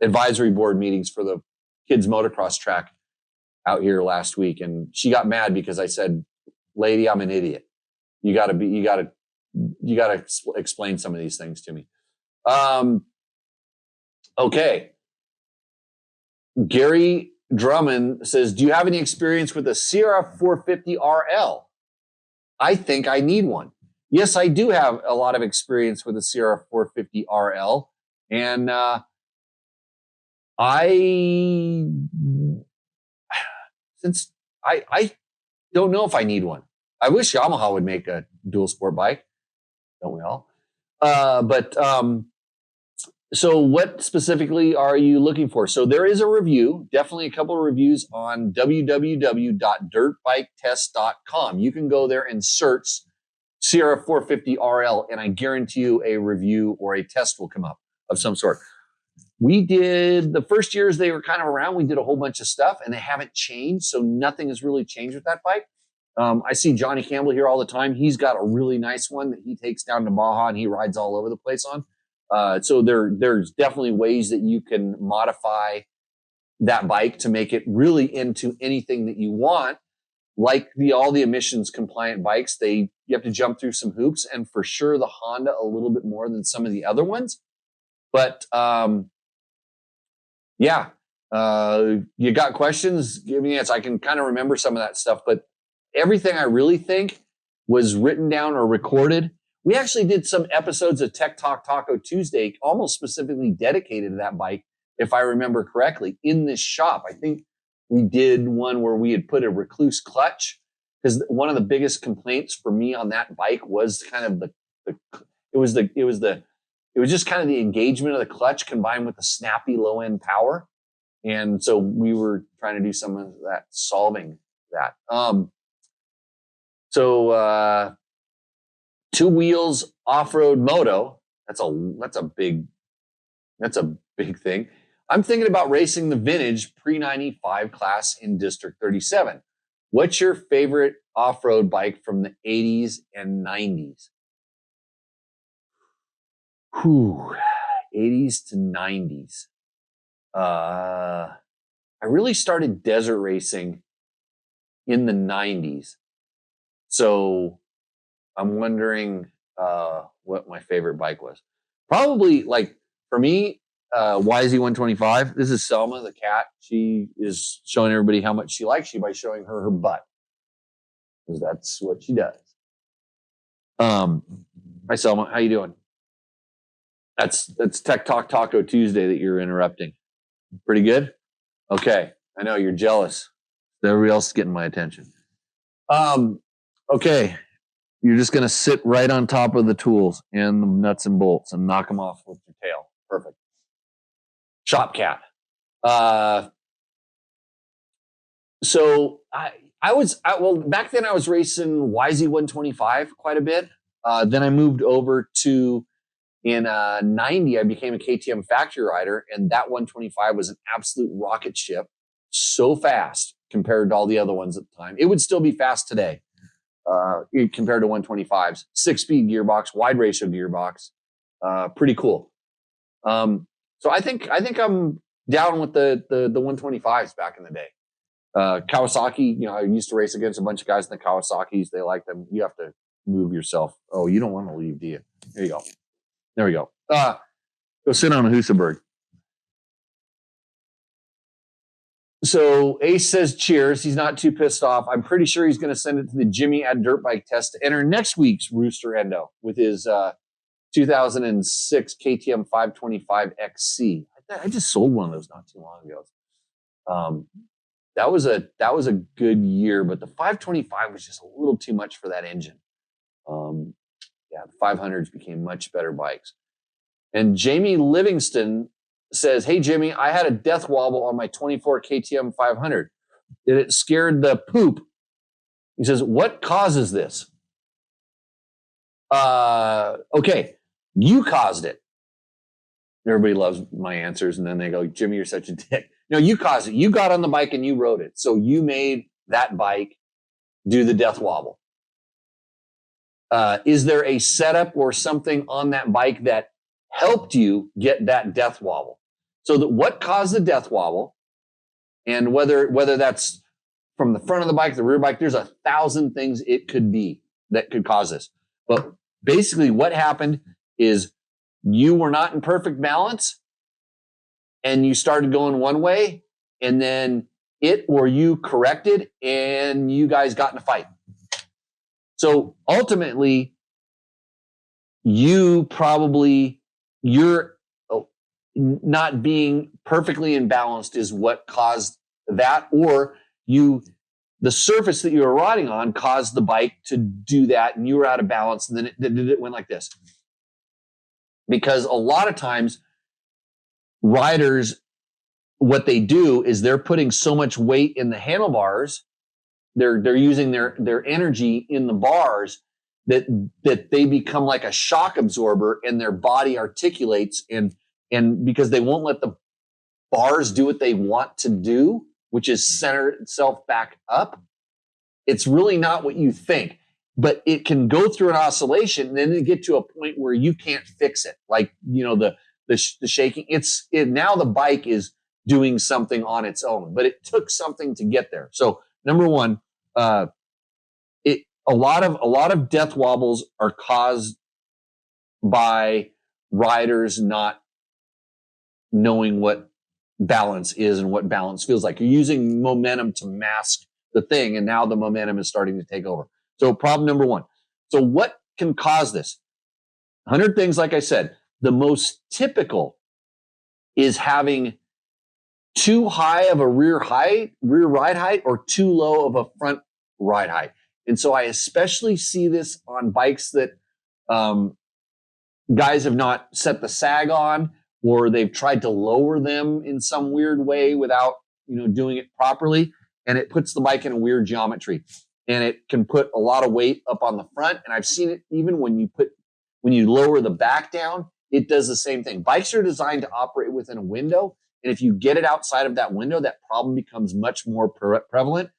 advisory board meetings for the kids motocross track out here last week. And she got mad because I said, lady, I'm an idiot. You gotta explain some of these things to me. Okay. Gary Drummond says, do you have any experience with a Sierra 450 RL? I think I need one. Yes, I do have a lot of experience with the Sierra 450 RL. And I don't know if I need one. I wish Yamaha would make a dual sport bike. Don't we all? So what specifically are you looking for? So there is a review, definitely a couple of reviews on www.dirtbiketest.com. You can go there and search Sierra 450 RL, and I guarantee you a review or a test will come up of some sort. We did, the first years they were kind of around, we did a whole bunch of stuff, and they haven't changed, so nothing has really changed with that bike. I see Johnny Campbell here all the time. He's got a really nice one that he takes down to Baja and he rides all over the place on. So there's definitely ways that you can modify that bike to make it really into anything that you want. Like all the emissions compliant bikes, you have to jump through some hoops, and for sure the Honda a little bit more than some of the other ones. But you got questions? Give me an answer. I can kind of remember some of that stuff, but everything I really think was written down or recorded. We actually did some episodes of Tech Talk Taco Tuesday, almost specifically dedicated to that bike, if I remember correctly, in this shop. I think we did one where we had put a recluse clutch, because one of the biggest complaints for me on that bike was kind of it was just kind of the engagement of the clutch combined with the snappy low end power. And so we were trying to do some of that, solving that. Two wheels off-road moto. That's a big thing. I'm thinking about racing the vintage pre-95 class in District 37. What's your favorite off-road bike from the 80s and 90s? 80s to 90s. I really started desert racing in the 90s. So I'm wondering what my favorite bike was. Probably, like, for me, YZ125. This is Selma, the cat. She is showing everybody how much she likes you by showing her butt, because that's what she does. Hi, Selma. How you doing? That's Tech Talk Taco Tuesday that you're interrupting. Pretty good? Okay. I know you're jealous. Everybody else is getting my attention. Okay. You're just going to sit right on top of the tools and the nuts and bolts and knock them off with your tail. Perfect. Shop cat. So back then I was racing YZ125 quite a bit. Then I moved over to, in 90, I became a KTM factory rider, and that 125 was an absolute rocket ship. So fast compared to all the other ones at the time. It would still be fast today. Compared to 125s, 6-speed gearbox, wide ratio gearbox, pretty cool. So I think I'm down with the 125s back in the day. Kawasaki, I used to race against a bunch of guys in the Kawasaki's. They like them. You have to move yourself. Oh, you don't want to leave, do you? There you go. There we go. Go sit on a Husaberg. So Ace says cheers. He's not too pissed off. I'm pretty sure he's going to send it to the Jimmy at Dirt Bike Test to enter next week's Rooster Endo with his 2006 KTM 525 XC. I just sold one of those not too long ago. That was a good year, but the 525 was just a little too much for that engine. The 500s became much better bikes. And Jamie Livingston says, hey, Jimmy, I had a death wobble on my 24 KTM 500. It scared the poop. He says, what causes this? Okay, you caused it. Everybody loves my answers, and then they go, Jimmy, you're such a dick. No, you caused it. You got on the bike and you rode it. So you made that bike do the death wobble. Is there a setup or something on that bike that helped you get that death wobble? So that what caused the death wobble, and whether that's from the front of the bike, the rear bike, there's 1,000 things it could be that could cause this. But basically what happened is you were not in perfect balance and you started going one way, and then it or you corrected and you guys got in a fight. So ultimately, not being perfectly imbalanced is what caused that, or the surface that you were riding on caused the bike to do that, and you were out of balance, and then it went like this. Because a lot of times riders, what they do is they're putting so much weight in the handlebars, they're using their energy in the bars that they become like a shock absorber, and their body articulates, and because they won't let the bars do what they want to do, which is center itself back up. It's really not what you think, but it can go through an oscillation and then get to a point where you can't fix it. Like, the shaking, now the bike is doing something on its own, but it took something to get there. So number one, a lot of death wobbles are caused by riders not knowing what balance is and what balance feels like. You're using momentum to mask the thing, and now the momentum is starting to take over. So problem number one. So what can cause this? 100 things, like I said. The most typical is having too high of a rear ride height, or too low of a front ride height. And so I especially see this on bikes that guys have not set the sag on, or they've tried to lower them in some weird way without, doing it properly. And it puts the bike in a weird geometry, and it can put a lot of weight up on the front. And I've seen it even when you lower the back down, it does the same thing. Bikes are designed to operate within a window. And if you get it outside of that window, that problem becomes much more prevalent,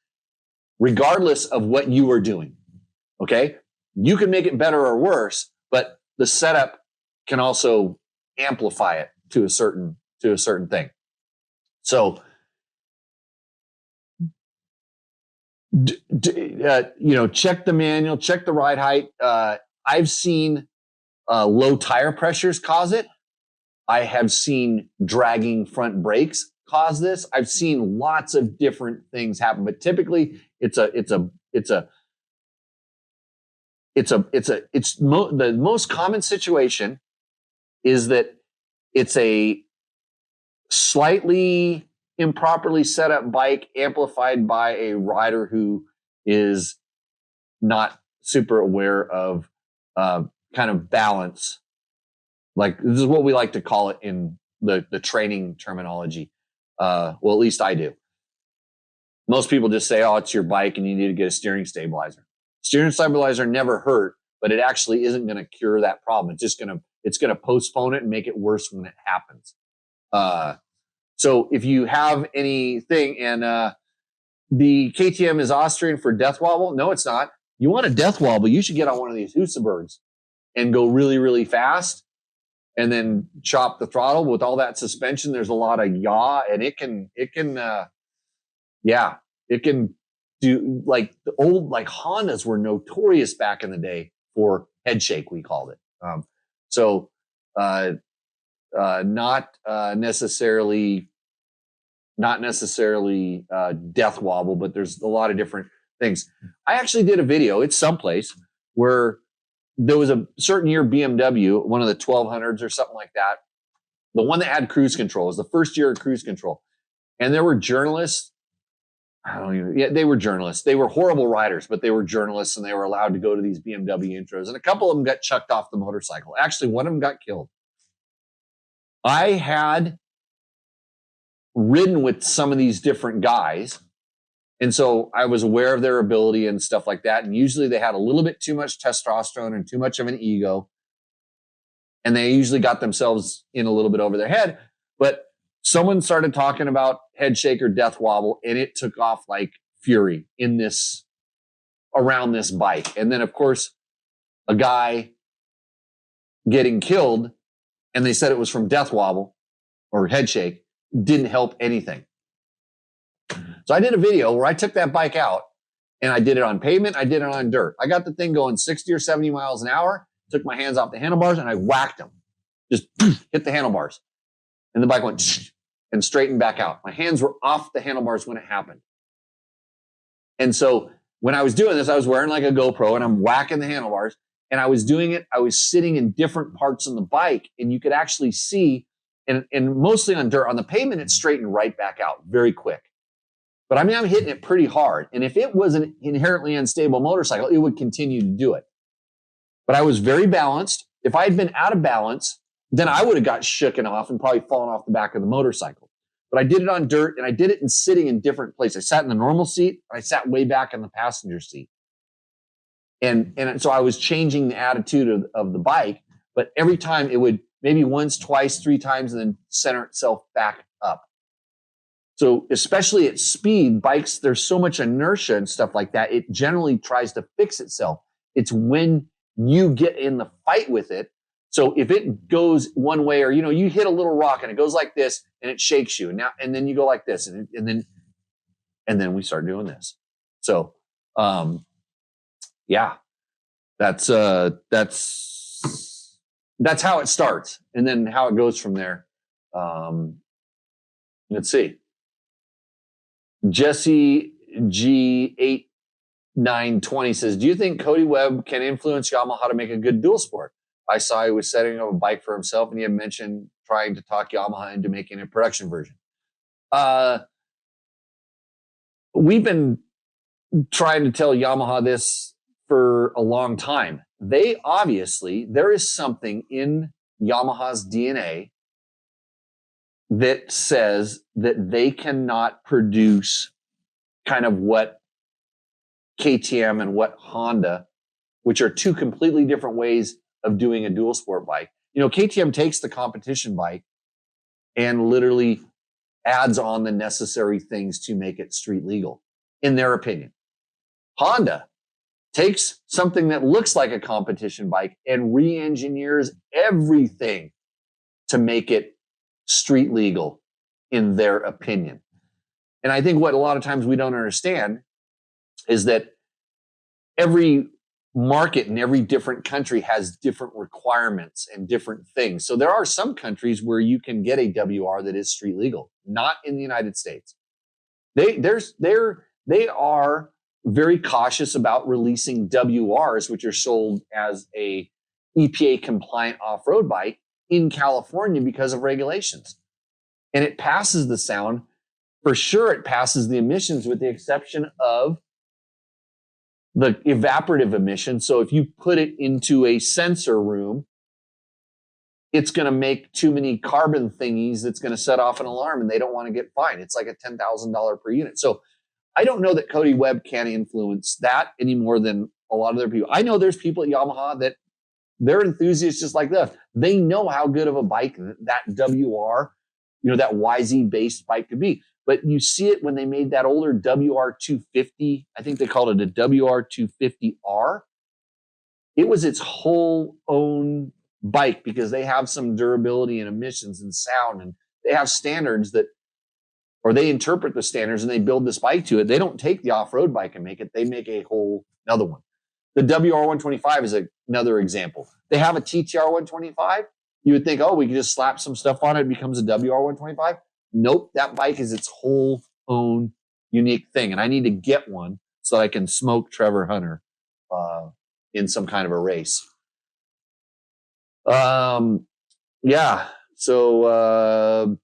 regardless of what you are doing. Okay. You can make it better or worse, but the setup can also amplify it to a certain thing. So, check the manual, check the ride height. I've seen low tire pressures cause it. I have seen dragging front brakes cause this. I've seen lots of different things happen, but typically the most common situation is that it's a slightly improperly set up bike amplified by a rider who is not super aware of kind of balance. Like, this is what we like to call it in the training terminology. Well, at least I do. Most people just say, oh, it's your bike and you need to get a steering stabilizer. Steering stabilizer never hurt, but it actually isn't going to cure that problem. It's going to postpone it and make it worse when it happens. So if you have anything, and the KTM is Austrian for death wobble. No, it's not. You want a death wobble, you should get on one of these Husabergs and go really, really fast, and then chop the throttle. With all that suspension, there's a lot of yaw, and it can do, like the old, like Hondas were notorious back in the day for head shake, we called it. Not necessarily death wobble, but there's a lot of different things. I actually did a video, it's someplace, where there was a certain year BMW, one of the 1200s or something like that. The one that had cruise control. It was the first year of cruise control. And there were journalists. They were journalists. They were horrible riders, but they were journalists, and they were allowed to go to these BMW intros. And a couple of them got chucked off the motorcycle. Actually, one of them got killed. I had ridden with some of these different guys, and so I was aware of their ability and stuff like that. And usually they had a little bit too much testosterone and too much of an ego, and they usually got themselves in a little bit over their head. But someone started talking about head shake or death wobble, and it took off like fury around this bike. And then, of course, a guy getting killed, and they said it was from death wobble or head shake, didn't help anything. So I did a video where I took that bike out, and I did it on pavement. I did it on dirt. I got the thing going 60 or 70 miles an hour, took my hands off the handlebars, and I whacked them. Just hit the handlebars. And the bike went and straightened back out. My hands were off the handlebars when it happened. And so when I was doing this, I was wearing like a GoPro, and I'm whacking the handlebars, and I was doing it. I was sitting in different parts of the bike, and you could actually see, and mostly on dirt. On the pavement, it straightened right back out very quick. But I mean, I'm hitting it pretty hard. And if it was an inherently unstable motorcycle, it would continue to do it. But I was very balanced. If I had been out of balance, then I would have got shooken off and probably fallen off the back of the motorcycle. But I did it on dirt, and I did it in sitting in different places. I sat in the normal seat, and I sat way back in the passenger seat. And so I was changing the attitude of the bike, but every time it would maybe once, twice, 3 times, and then center itself back up. So especially at speed, bikes, there's so much inertia and stuff like that. It generally tries to fix itself. It's when you get in the fight with it. So if it goes one way, or, you hit a little rock and it goes like this and it shakes you, and then you go like this, and then we start doing this. So, yeah, that's how it starts, and then how it goes from there. Let's see. Jesse G8920 says, do you think Cody Webb can influence Yamaha to make a good dual sport? I saw he was setting up a bike for himself, and he had mentioned trying to talk Yamaha into making a production version. We've been trying to tell Yamaha this for a long time. There is something in Yamaha's DNA that says that they cannot produce kind of what KTM and what Honda, which are 2 completely different ways of doing a dual sport bike. KTM takes the competition bike and literally adds on the necessary things to make it street legal, in their opinion. Honda takes something that looks like a competition bike and re-engineers everything to make it street legal, in their opinion. And I think what a lot of times we don't understand is that every market in every different country has different requirements and different things. So there are some countries where you can get a WR that is street legal, not in the United States. They are very cautious about releasing WRs, which are sold as a EPA compliant off-road bike in California because of regulations. And it passes the sound. For sure, it passes the emissions, with the exception of the evaporative emissions. So if you put it into a sensor room, it's going to make too many carbon thingies that's going to set off an alarm, and they don't want to get fined. It's like a $10,000 per unit. So I don't know that Cody Webb can influence that any more than a lot of other people. I know there's people at Yamaha that they're enthusiasts just like this. They know how good of a bike that WR, that YZ-based bike could be. But you see it when they made that older WR250. I think they called it a WR250R. It was its whole own bike because they have some durability and emissions and sound, and they have standards or they interpret the standards and they build this bike to it. They don't take the off-road bike and make it. They make a whole another one. The WR125 is another example. They have a TTR125. You would think, we could just slap some stuff on it. It becomes a WR125. Nope. That bike is its whole own unique thing. And I need to get one so that I can smoke Trevor Hunter in some kind of a race. Yeah. So,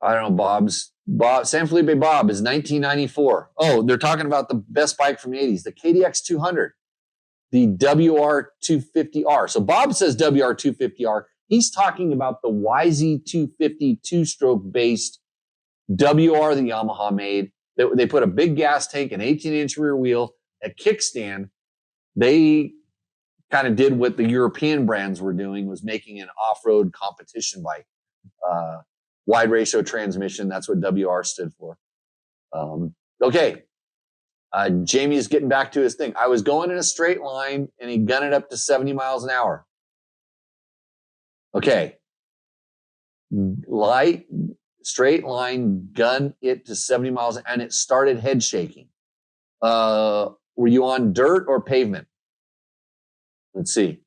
I don't know, San Felipe Bob is 1994. Oh, they're talking about the best bike from the 80s, the KDX 200, the WR250R. So Bob says WR250R. He's talking about the YZ250 two-stroke based WR that Yamaha made. They put a big gas tank, an 18-inch rear wheel, a kickstand. They kind of did what the European brands were doing, was making an off-road competition bike. Wide ratio transmission. That's what WR stood for. Okay. Jamie is getting back to his thing. I was going in a straight line and he gunned it up to 70 miles an hour. Okay. Straight line, gun it to 70 miles and it started head shaking. Were you on dirt or pavement? Let's see.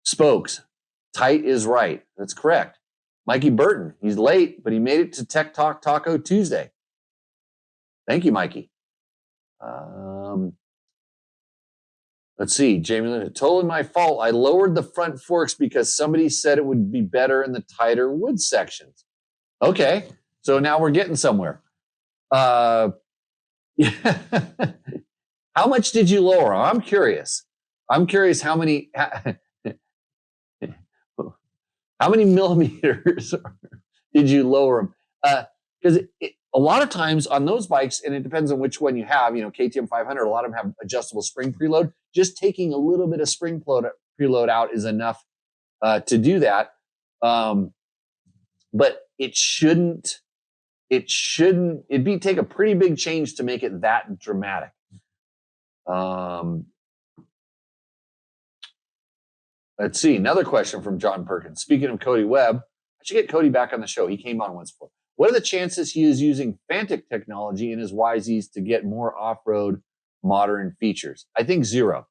Spokes. Tight is right. That's correct. Mikey Burton, he's late, but he made it to Tech Talk Taco Tuesday. Thank you, Mikey. Let's see, Jamie, totally my fault. I lowered the front forks because somebody said it would be better in the tighter wood sections. Okay, so now we're getting somewhere. How much did you lower? I'm curious. I'm curious how many millimeters did you lower them? Because a lot of times on those bikes, and it depends on which one you have, KTM 500, a lot of them have adjustable spring preload. Just taking a little bit of spring preload out is enough to do that. But it'd take a pretty big change to make it that dramatic. Let's see, another question from John Perkins. Speaking of Cody Webb, I should get Cody back on the show. He came on once before. What are the chances he is using Fantic technology in his YZs to get more off-road modern features? I think 0.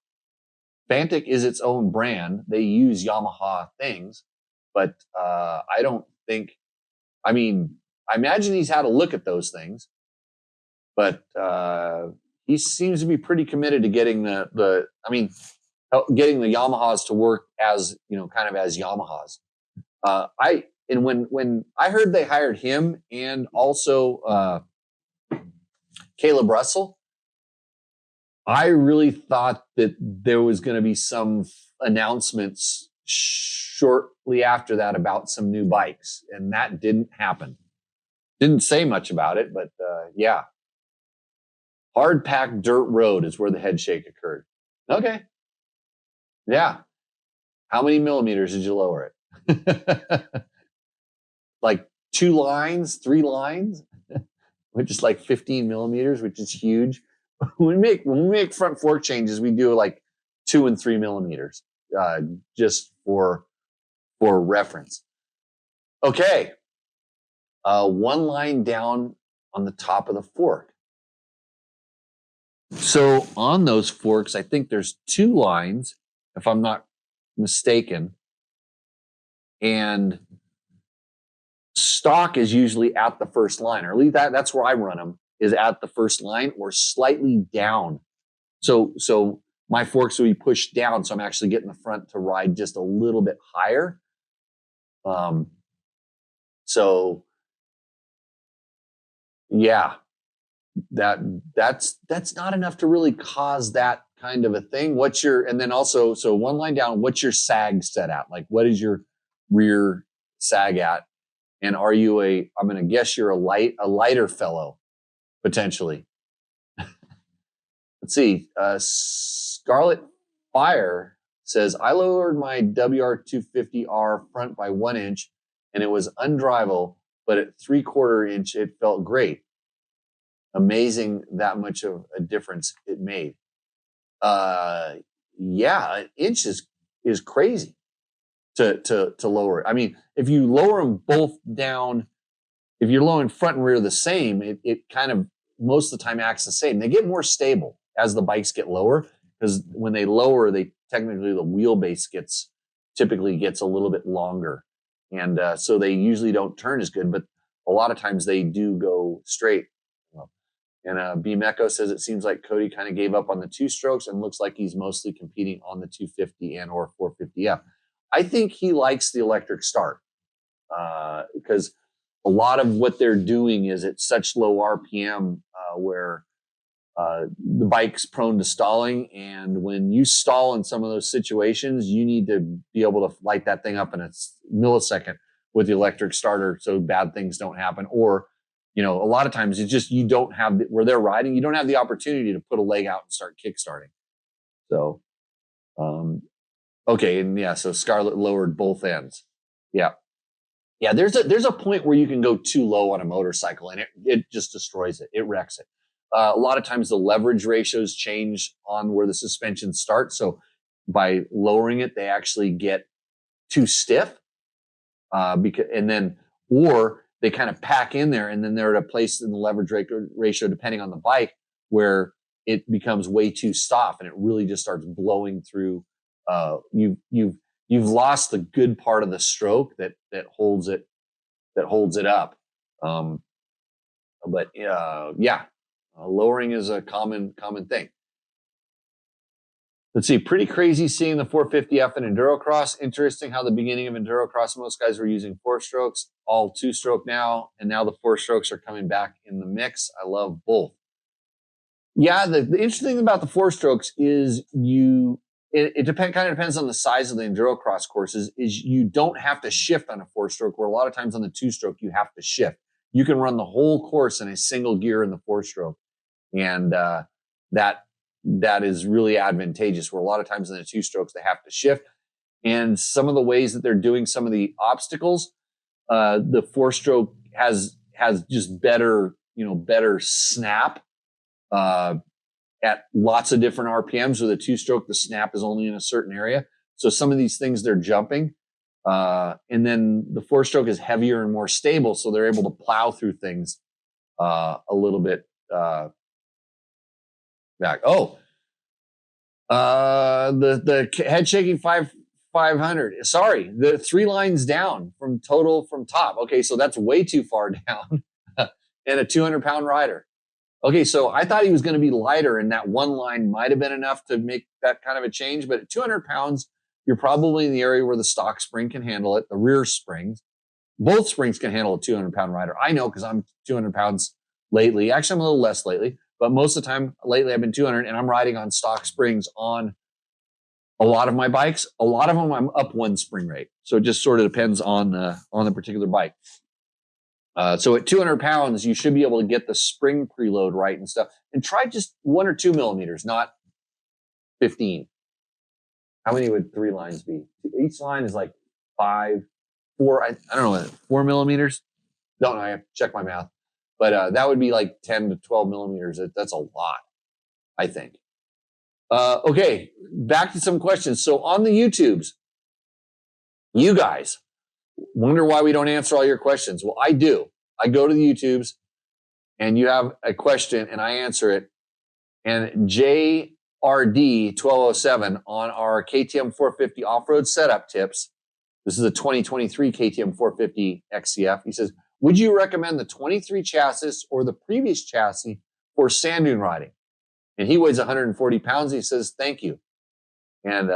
Fantic is its own brand. They use Yamaha things, but I don't think, I imagine he's had a look at those things, but he seems to be pretty committed to getting getting the Yamahas to work as, kind of as Yamahas. When I heard they hired him and also Caleb Russell, I really thought that there was going to be some announcements shortly after that about some new bikes, and that didn't happen. Didn't say much about it, but yeah. Hard packed dirt road is where the head shake occurred. Okay. Yeah. How many millimeters did you lower it? Like 2 lines, 3 lines, which is like 15 millimeters, which is huge. When we make front fork changes, we do like 2 and 3 millimeters, just for reference. Okay. 1 line down on the top of the fork. So on those forks, I think there's 2 lines, if I'm not mistaken. And stock is usually at the first line, or at least that's where I run them, is at the first line or slightly down. So my forks will be pushed down, so I'm actually getting the front to ride just a little bit higher. So yeah, that's not enough to really cause that kind of a thing. And then also, so 1 line down, what's your sag set at? Like, what is your rear sag at? And are you I'm going to guess you're a lighter fellow, potentially. Let's see. Scarlet Fire says, I lowered my WR250R front by 1 inch and it was undrivable, but at 3/4 inch, it felt great. Amazing that much of a difference it made. Yeah, 1 inch is crazy to lower it. If you lower them both down, if you're lowering front and rear the same, it kind of most of the time acts the same. They get more stable as the bikes get lower, because when they lower, technically the wheelbase typically gets a little bit longer. And so they usually don't turn as good, but a lot of times they do go straight. And B Mecco says it seems like Cody kind of gave up on the 2 strokes and looks like he's mostly competing on the 250 and or 450F. I think he likes the electric start because a lot of what they're doing is at such low RPM where the bike's prone to stalling. And when you stall in some of those situations, you need to be able to light that thing up in a millisecond with the electric starter so bad things don't happen. Or, a lot of times it's just you don't have, where they're riding, you don't have the opportunity to put a leg out and start kickstarting. So, okay. And yeah, so Scarlett lowered both ends. Yeah. Yeah, there's a point where you can go too low on a motorcycle and it just destroys it. It wrecks it. A lot of times the leverage ratios change on where the suspension starts. So by lowering it, they actually get too stiff or they kind of pack in there and then they're at a place in the leverage ratio, depending on the bike, where it becomes way too soft and it really just starts blowing through. You've lost the good part of the stroke that holds it up. Lowering is a common thing. Let's see. Pretty crazy seeing the 450F in Endurocross. Interesting how the beginning of Endurocross, most guys were using 4-strokes, all 2-stroke now, and now the 4-strokes are coming back in the mix. I love both. Yeah, the interesting thing about the 4-strokes is it kind of depends on the size of the Endurocross courses, is you don't have to shift on a 4-stroke, where a lot of times on the 2-stroke, you have to shift. You can run the whole course in a single gear in the 4-stroke. And that is really advantageous, where a lot of times in the 2-strokes, they have to shift. And some of the ways that they're doing some of the obstacles, the 4-stroke has just better snap at lots of different RPMs. With a 2-stroke, the snap is only in a certain area. So some of these things they're jumping. And then the 4-stroke is heavier and more stable, so they're able to plow through things a little bit back. The head shaking 500. Sorry, the 3 lines down from top. Okay, so that's way too far down. And a 200-pound rider. Okay, so I thought he was going to be lighter, and that one line might have been enough to make that kind of a change. But at 200 pounds, you're probably in the area where the stock spring can handle it. The rear springs, both springs can handle a 200-pound rider. I know, because I'm 200 pounds lately. Actually, I'm a little less lately, but most of the time lately I've been 200, and I'm riding on stock springs on a lot of my bikes. A lot of them I'm up 1 spring rate. So it just sort of depends on the particular bike. So at 200 pounds, you should be able to get the spring preload right and stuff. And try just 1 or 2 millimeters, not 15. How many would 3 lines be? Each line is like 5, 4. I don't know, 4 millimeters. Don't know. I have to check my math. But that would be like 10 to 12 millimeters. That's a lot, I think. Okay, back to some questions. So on the YouTubes, you guys wonder why we don't answer all your questions. Well, I do. I go to the YouTubes, and you have a question, and I answer it. And JRD1207 on our KTM 450 off-road setup tips. This is a 2023 KTM 450 XCF. He says, would you recommend the 23 chassis or the previous chassis for sand dune riding? And he weighs 140 pounds. He says, thank you. And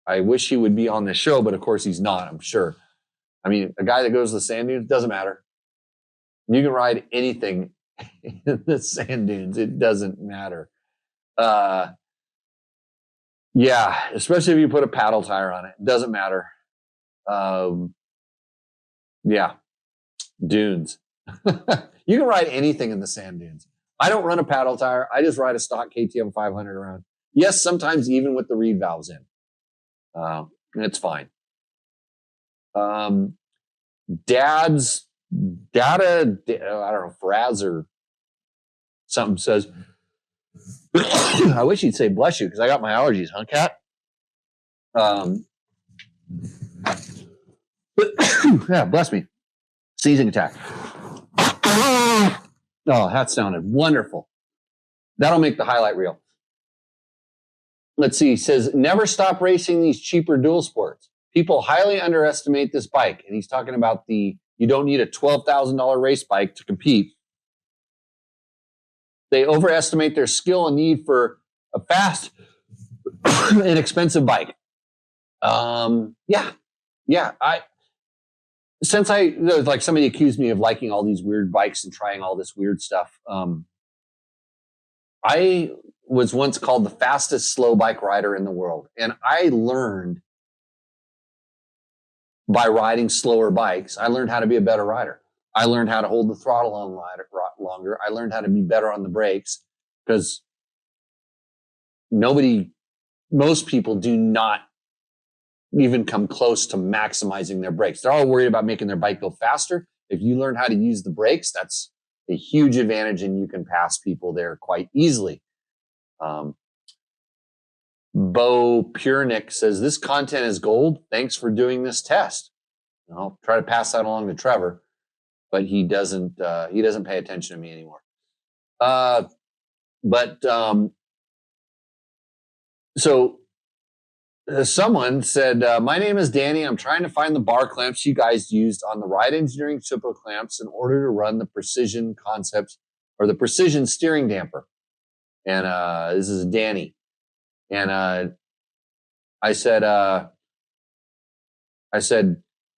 I wish he would be on this show, but of course he's not, I'm sure. I mean, a guy that goes to the sand dunes, doesn't matter. You can ride anything in the sand dunes. It doesn't matter. Yeah, especially if you put a paddle tire on it. It doesn't matter. Yeah, dunes. You can ride anything in the sand dunes. I don't run a paddle tire. I just ride a stock KTM 500 around. Yes, sometimes even with the reed valves in. It's fine. Dad's data, I don't know, Fraz or something says, I wish he'd say bless you, because I got my allergies, huh, Cat? Yeah, bless me. Seizing attack. Oh, that sounded wonderful. That'll make the highlight reel. Let's see. He says, never stop racing these cheaper dual sports. People highly underestimate this bike. And he's talking about you don't need a $12,000 race bike to compete. They overestimate their skill and need for a fast, inexpensive bike. Yeah. Since like somebody accused me of liking all these weird bikes and trying all this weird stuff. I was once called the fastest slow bike rider in the world. And I learned by riding slower bikes, I learned how to be a better rider. I learned how to hold the throttle on longer. I learned how to be better on the brakes, because most people do not even come close to maximizing their brakes. They're all worried about making their bike go faster. If you learn how to use the brakes, that's a huge advantage, and you can pass people there quite easily. Bo Purnick says, this content is gold. Thanks for doing this test. I'll try to pass that along to Trevor, but he doesn't pay attention to me anymore. So someone said, my name is Danny. I'm trying to find the bar clamps you guys used on the Ride Engineering Triple Clamps in order to run the Precision Concepts or the Precision Steering Damper. And this is Danny. And I said,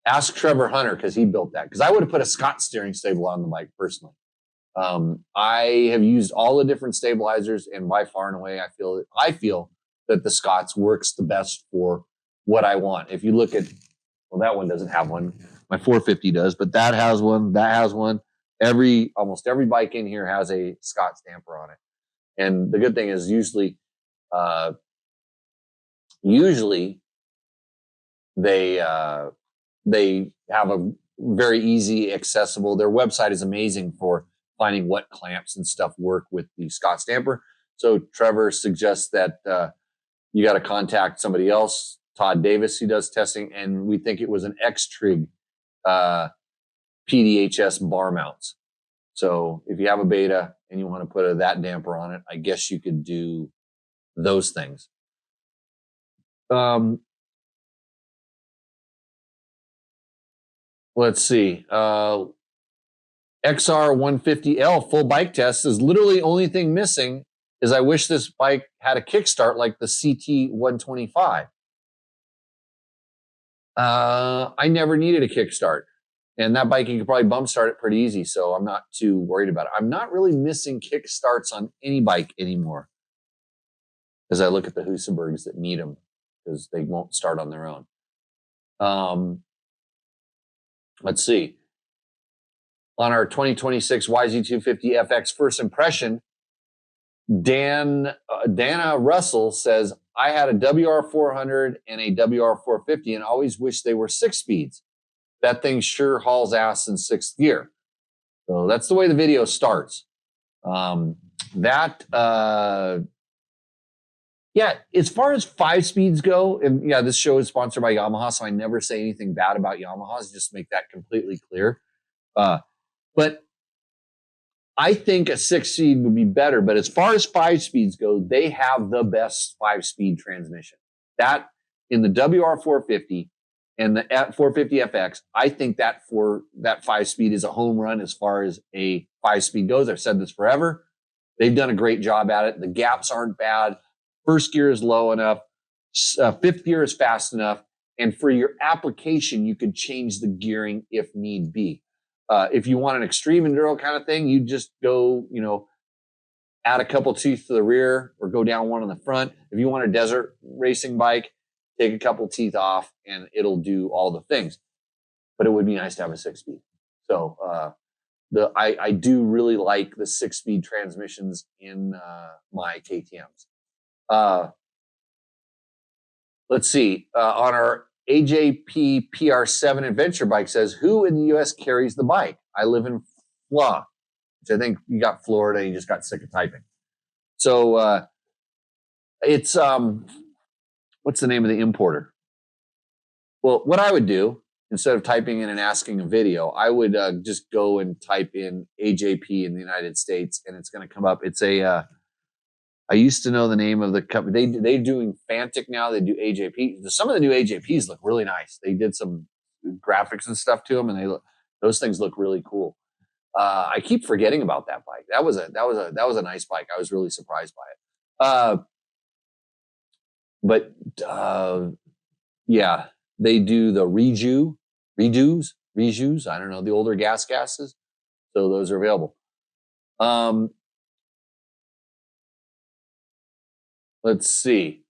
ask Trevor Hunter because he built that. Because I would have put a Scott steering stable on the bike personally. I have used all the different stabilizers, and by far and away, I feel that the Scott's works the best for what I want. If you look at, well, that one doesn't have one. My 450 does, but that has one. That has one. Almost every bike in here has a Scott stamper on it. And the good thing is usually they have a very easy, accessible. Their website is amazing for finding what clamps and stuff work with the Scott stamper. So Trevor suggests that you got to contact somebody else, Todd Davis, who does testing, and we think it was an X-Trig PDHS bar mounts. So if you have a Beta and you want to put that damper on it, I guess you could do those things. Let's see. XR150L full bike test is literally only thing missing is I wish this bike had a kickstart like the CT125. I never needed a kickstart. And that bike, you could probably bump start it pretty easy, so I'm not too worried about it. I'm not really missing kickstarts on any bike anymore as I look at the Husabergs that need them because they won't start on their own. Let's see. On our 2026 YZ250 FX first impression, Dana Russell says, I had a WR400 and a WR450 and always wished they were 6 speeds. That thing sure hauls ass in 6th gear. So that's the way the video starts. Yeah, as far as 5 speeds go, and yeah, this show is sponsored by Yamaha, so I never say anything bad about Yamahas, just make that completely clear. But I think a 6-speed would be better. But as far as 5 speeds go, they have the best 5-speed transmission. That in the WR450 and the 450 FX, I think that 5-speed is a home run as far as a 5-speed goes. I've said this forever. They've done a great job at it. The gaps aren't bad. First gear is low enough. 5th gear is fast enough. And for your application, you could change the gearing if need be. If you want an extreme enduro kind of thing, you just go, add a couple teeth to the rear or go down one on the front. If you want a desert racing bike, take a couple teeth off and it'll do all the things. But it would be nice to have a 6-speed. So I do really like the 6-speed transmissions in my KTMs. Let's see. On our AJP PR7 adventure bike says, who in the U.S. carries the bike? I live in Fla, which I think you got Florida. You just got sick of typing. So it's what's the name of the importer? Well, what I would do instead of typing in and asking a video, I would just go and type in AJP in the United States, and it's going to come up. It's a I used to know the name of the company. They're doing Fantic now. They do AJP. Some of the new AJPs look really nice. They did some graphics and stuff to them, and those things look really cool. I keep forgetting about that bike. That was a nice bike. I was really surprised by it. But yeah, they do the rejues. I don't know, the older gases. So those are available. Let's see.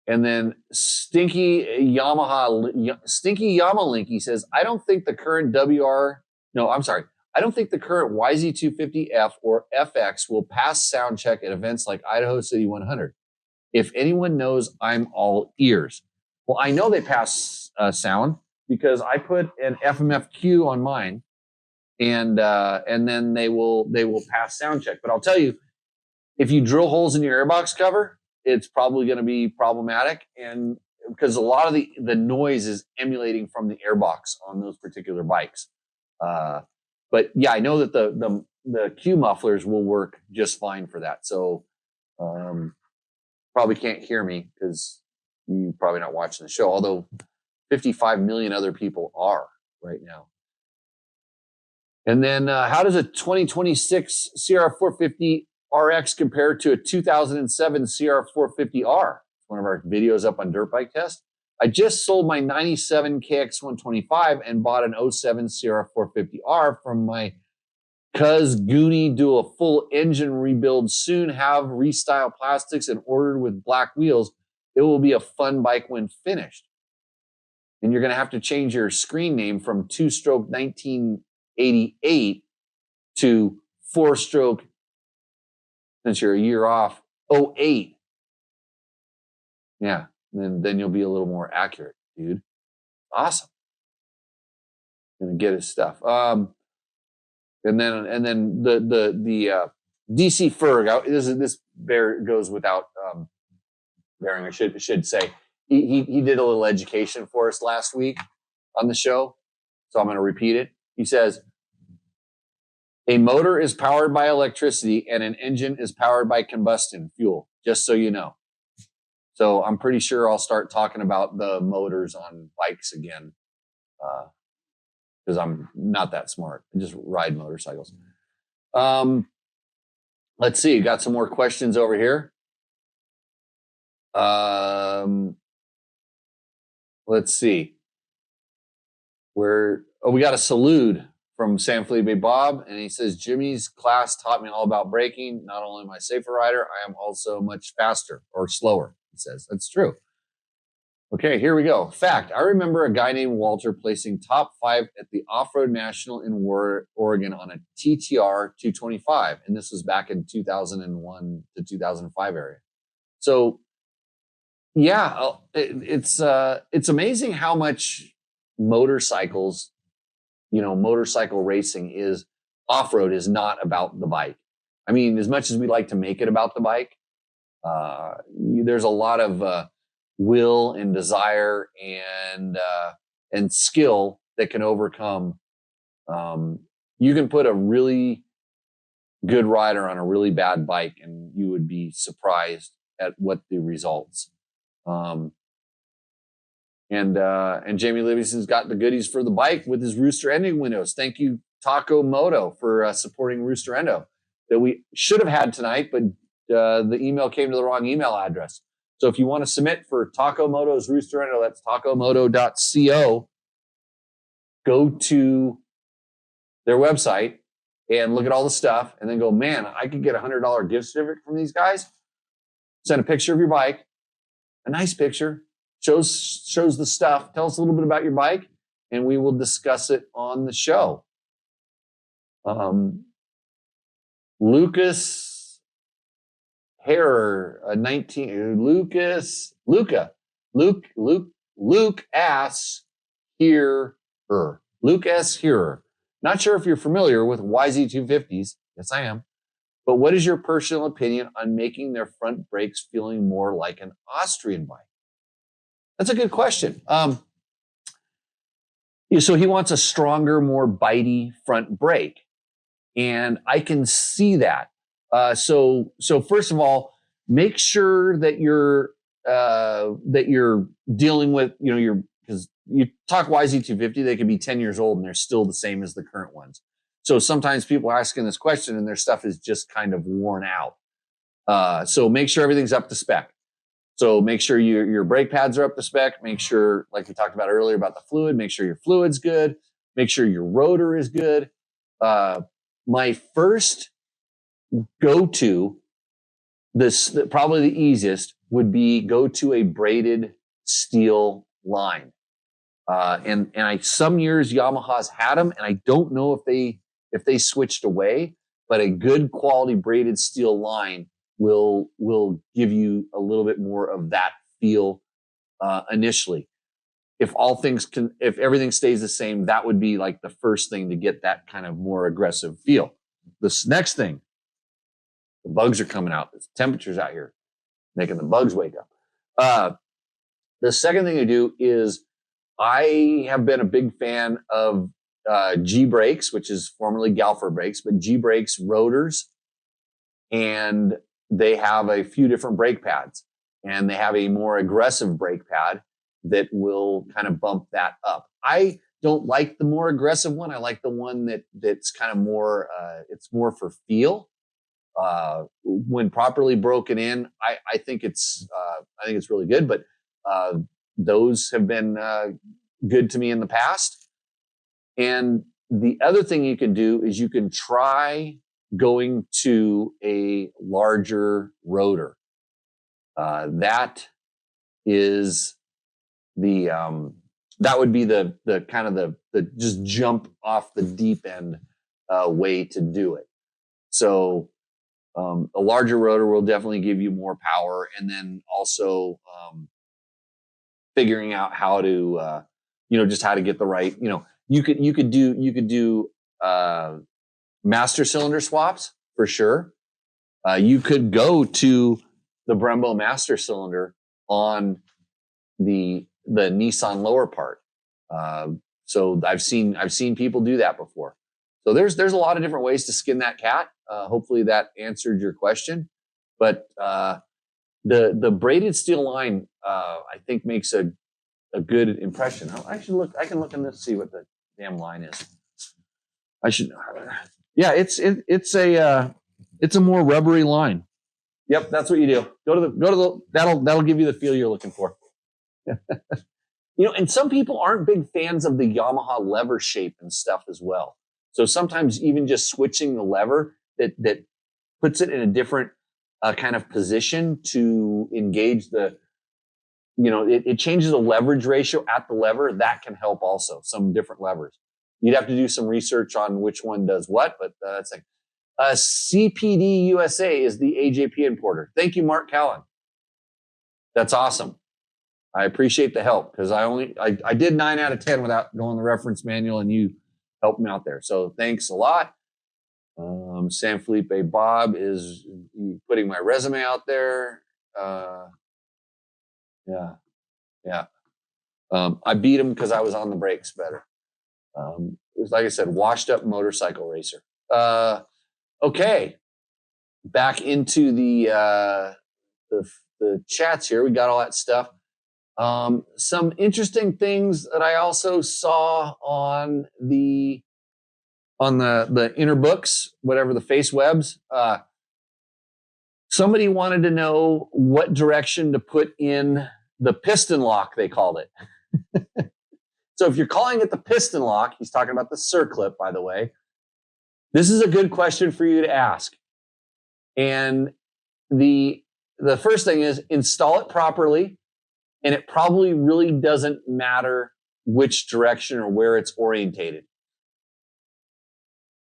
And then Stinky Yamalinky says, I don't think the current I don't think the current YZ250F or FX will pass sound check at events like Idaho City 100. If anyone knows, I'm all ears. Well, I know they pass sound because I put an FMFQ on mine, and then they will pass sound check. But I'll tell you, if you drill holes in your airbox cover, it's probably going to be problematic, and because a lot of the noise is emulating from the airbox on those particular bikes. But yeah, I know that the Q mufflers will work just fine for that. So probably can't hear me because you're probably not watching the show, although 55 million other people are right now. And then how does a 2026 CR450 RX compared to a 2007 CR450R? One of our videos up on Dirt Bike Test. I just sold my 97 KX125 and bought an 07 CR450R from my cuz Goonie. Do a full engine rebuild soon. Have restyle plastics and ordered with black wheels. It will be a fun bike when finished. And you're going to have to change your screen name from 2-stroke 1988 to 4-stroke, since you're a year off, 08. Yeah, then you'll be a little more accurate, dude. Awesome. Gonna get his stuff. And then the DC Ferg. This bear goes without bearing. I should say he did a little education for us last week on the show, so I'm going to repeat it. He says, a motor is powered by electricity and an engine is powered by combustion fuel, just so you know. So I'm pretty sure I'll start talking about the motors on bikes again, because I'm not that smart. I just ride motorcycles. Let's see. Got some more questions over here. Let's see. We got a salute from San Felipe Bob, and he says, Jimmy's class taught me all about braking. Not only am I a safer rider, I am also much faster or slower, he says. That's true. Okay, here we go. Fact, I remember a guy named Walter placing top 5 at the Off-Road National in Oregon on a TTR 225, and this was back in 2001 to 2005 area. So, yeah, it's amazing how much motorcycle racing is. Off-road is not about the bike. I mean, as much as we like to make it about the bike, there's a lot of will and desire and skill that can overcome. You can put a really good rider on a really bad bike, and you would be surprised at what the results. And Jamie Livingston's got the goodies for the bike with his Rooster Ending windows. Thank you, Taco Moto, for supporting Rooster Endo that we should have had tonight, but the email came to the wrong email address. So if you want to submit for Taco Moto's Rooster Endo, that's tacomoto.co. Go to their website and look at all the stuff, and then go, man, I could get a $100 gift certificate from these guys. Send a picture of your bike, a nice picture, shows the stuff. Tell us a little bit about your bike, and we will discuss it on the show. Lucas Harrer, Luke S. Hearer. Luke S. Hearer. Not sure if you're familiar with YZ250s. Yes, I am. But what is your personal opinion on making their front brakes feeling more like an Austrian bike? That's a good question. So he wants a stronger, more bitey front brake. And I can see that. So first of all, make sure that you're dealing with, because you talk YZ250, they can be 10 years old and they're still the same as the current ones. So sometimes people are asking this question and their stuff is just kind of worn out. So make sure everything's up to spec. So make sure your brake pads are up to spec. Make sure, like we talked about earlier about the fluid, make sure your fluid's good. Make sure your rotor is good. My first go-to, probably the easiest, would be go to a braided steel line. And some years Yamaha's had them, and I don't know if they switched away, but a good quality braided steel line will give you a little bit more of that feel initially. If everything stays the same, that would be like the first thing to get that kind of more aggressive feel. This next thing, the bugs are coming out. The temperatures out here making the bugs wake up. The second thing to do is, I have been a big fan of G brakes, which is formerly Galfer brakes, but G brakes rotors, and they have a few different brake pads, and they have a more aggressive brake pad that will kind of bump that up. I don't like the more aggressive one. I like the one that's kind of more, it's more for feel. when properly broken in, I think it's really good. But those have been good to me in the past. And the other thing you can do is you can try going to a larger rotor. That is the that would be the kind of the just jump off the deep end way to do it. So a larger rotor will definitely give you more power, and then also figuring out how to just how to get the right, you could do master cylinder swaps for sure. You could go to the Brembo master cylinder on the Nissan lower part. So I've seen people do that before. So there's a lot of different ways to skin that cat. Hopefully that answered your question. But the braided steel line I think makes a good impression. I can look in this, see what the damn line is. Yeah, it's a more rubbery line. Yep, that's what you do. Go to the that'll give you the feel you're looking for. And some people aren't big fans of the Yamaha lever shape and stuff as well. So sometimes even just switching the lever that puts it in a different kind of position to engage the, it changes the leverage ratio at the lever. That can help also, some different levers. You'd have to do some research on which one does what, but that's like CPD USA is the AJP importer. Thank you, Mark Callan. That's awesome. I appreciate the help because I did 9 out of 10 without going the reference manual, and you helped me out there. So thanks a lot. San Felipe Bob is putting my resume out there. Yeah. I beat him because I was on the brakes better. It was, like I said, washed up motorcycle racer. Okay. Back into the chats here. We got all that stuff. Some interesting things that I also saw on the inner books, whatever the face webs. Somebody wanted to know what direction to put in the piston lock, they called it. So if you're calling it the piston lock, he's talking about the circlip, by the way. This is a good question for you to ask. And the first thing is install it properly. And it probably really doesn't matter which direction or where it's orientated.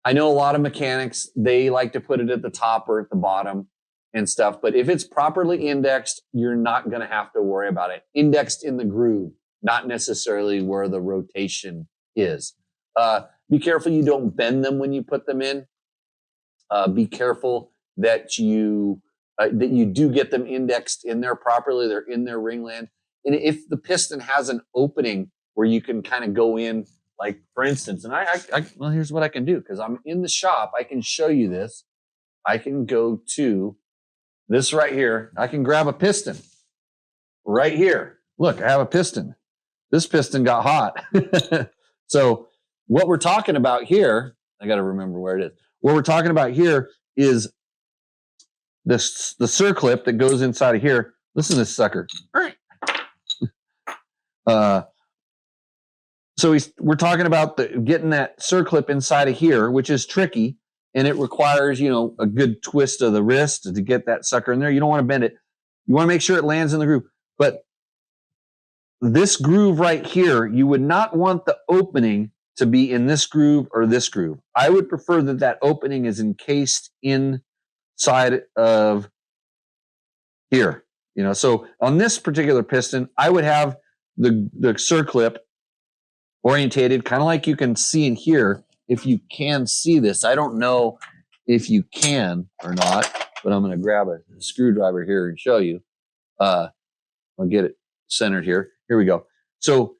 I know a lot of mechanics, they like to put it at the top or at the bottom and stuff. But if it's properly indexed, you're not going to have to worry about it. Indexed in the groove, not necessarily where the rotation is. Be careful you don't bend them when you put them in. Be careful that you do get them indexed in there properly. They're in their ringland. And if the piston has an opening where you can kind of go in, like for instance, and well, here's what I can do because I'm in the shop. I can show you this. I can go to this right here. I can grab a piston right here. Look, I have a piston. This piston got hot. So what we're talking about here, I got to remember where it is. What we're talking about here is the circlip that goes inside of here. Listen to this sucker. So we're talking about getting that circlip inside of here, which is tricky, and it requires, a good twist of the wrist to get that sucker in there. You don't want to bend it. You want to make sure it lands in the groove. But this groove right here, you would not want the opening to be in this groove or this groove. I would prefer that opening is encased inside of here. So on this particular piston, I would have the circlip orientated kind of like you can see in here. If you can see this, I don't know if you can or not, but I'm going to grab a screwdriver here and show you. I'll get it centered here. Here we go. So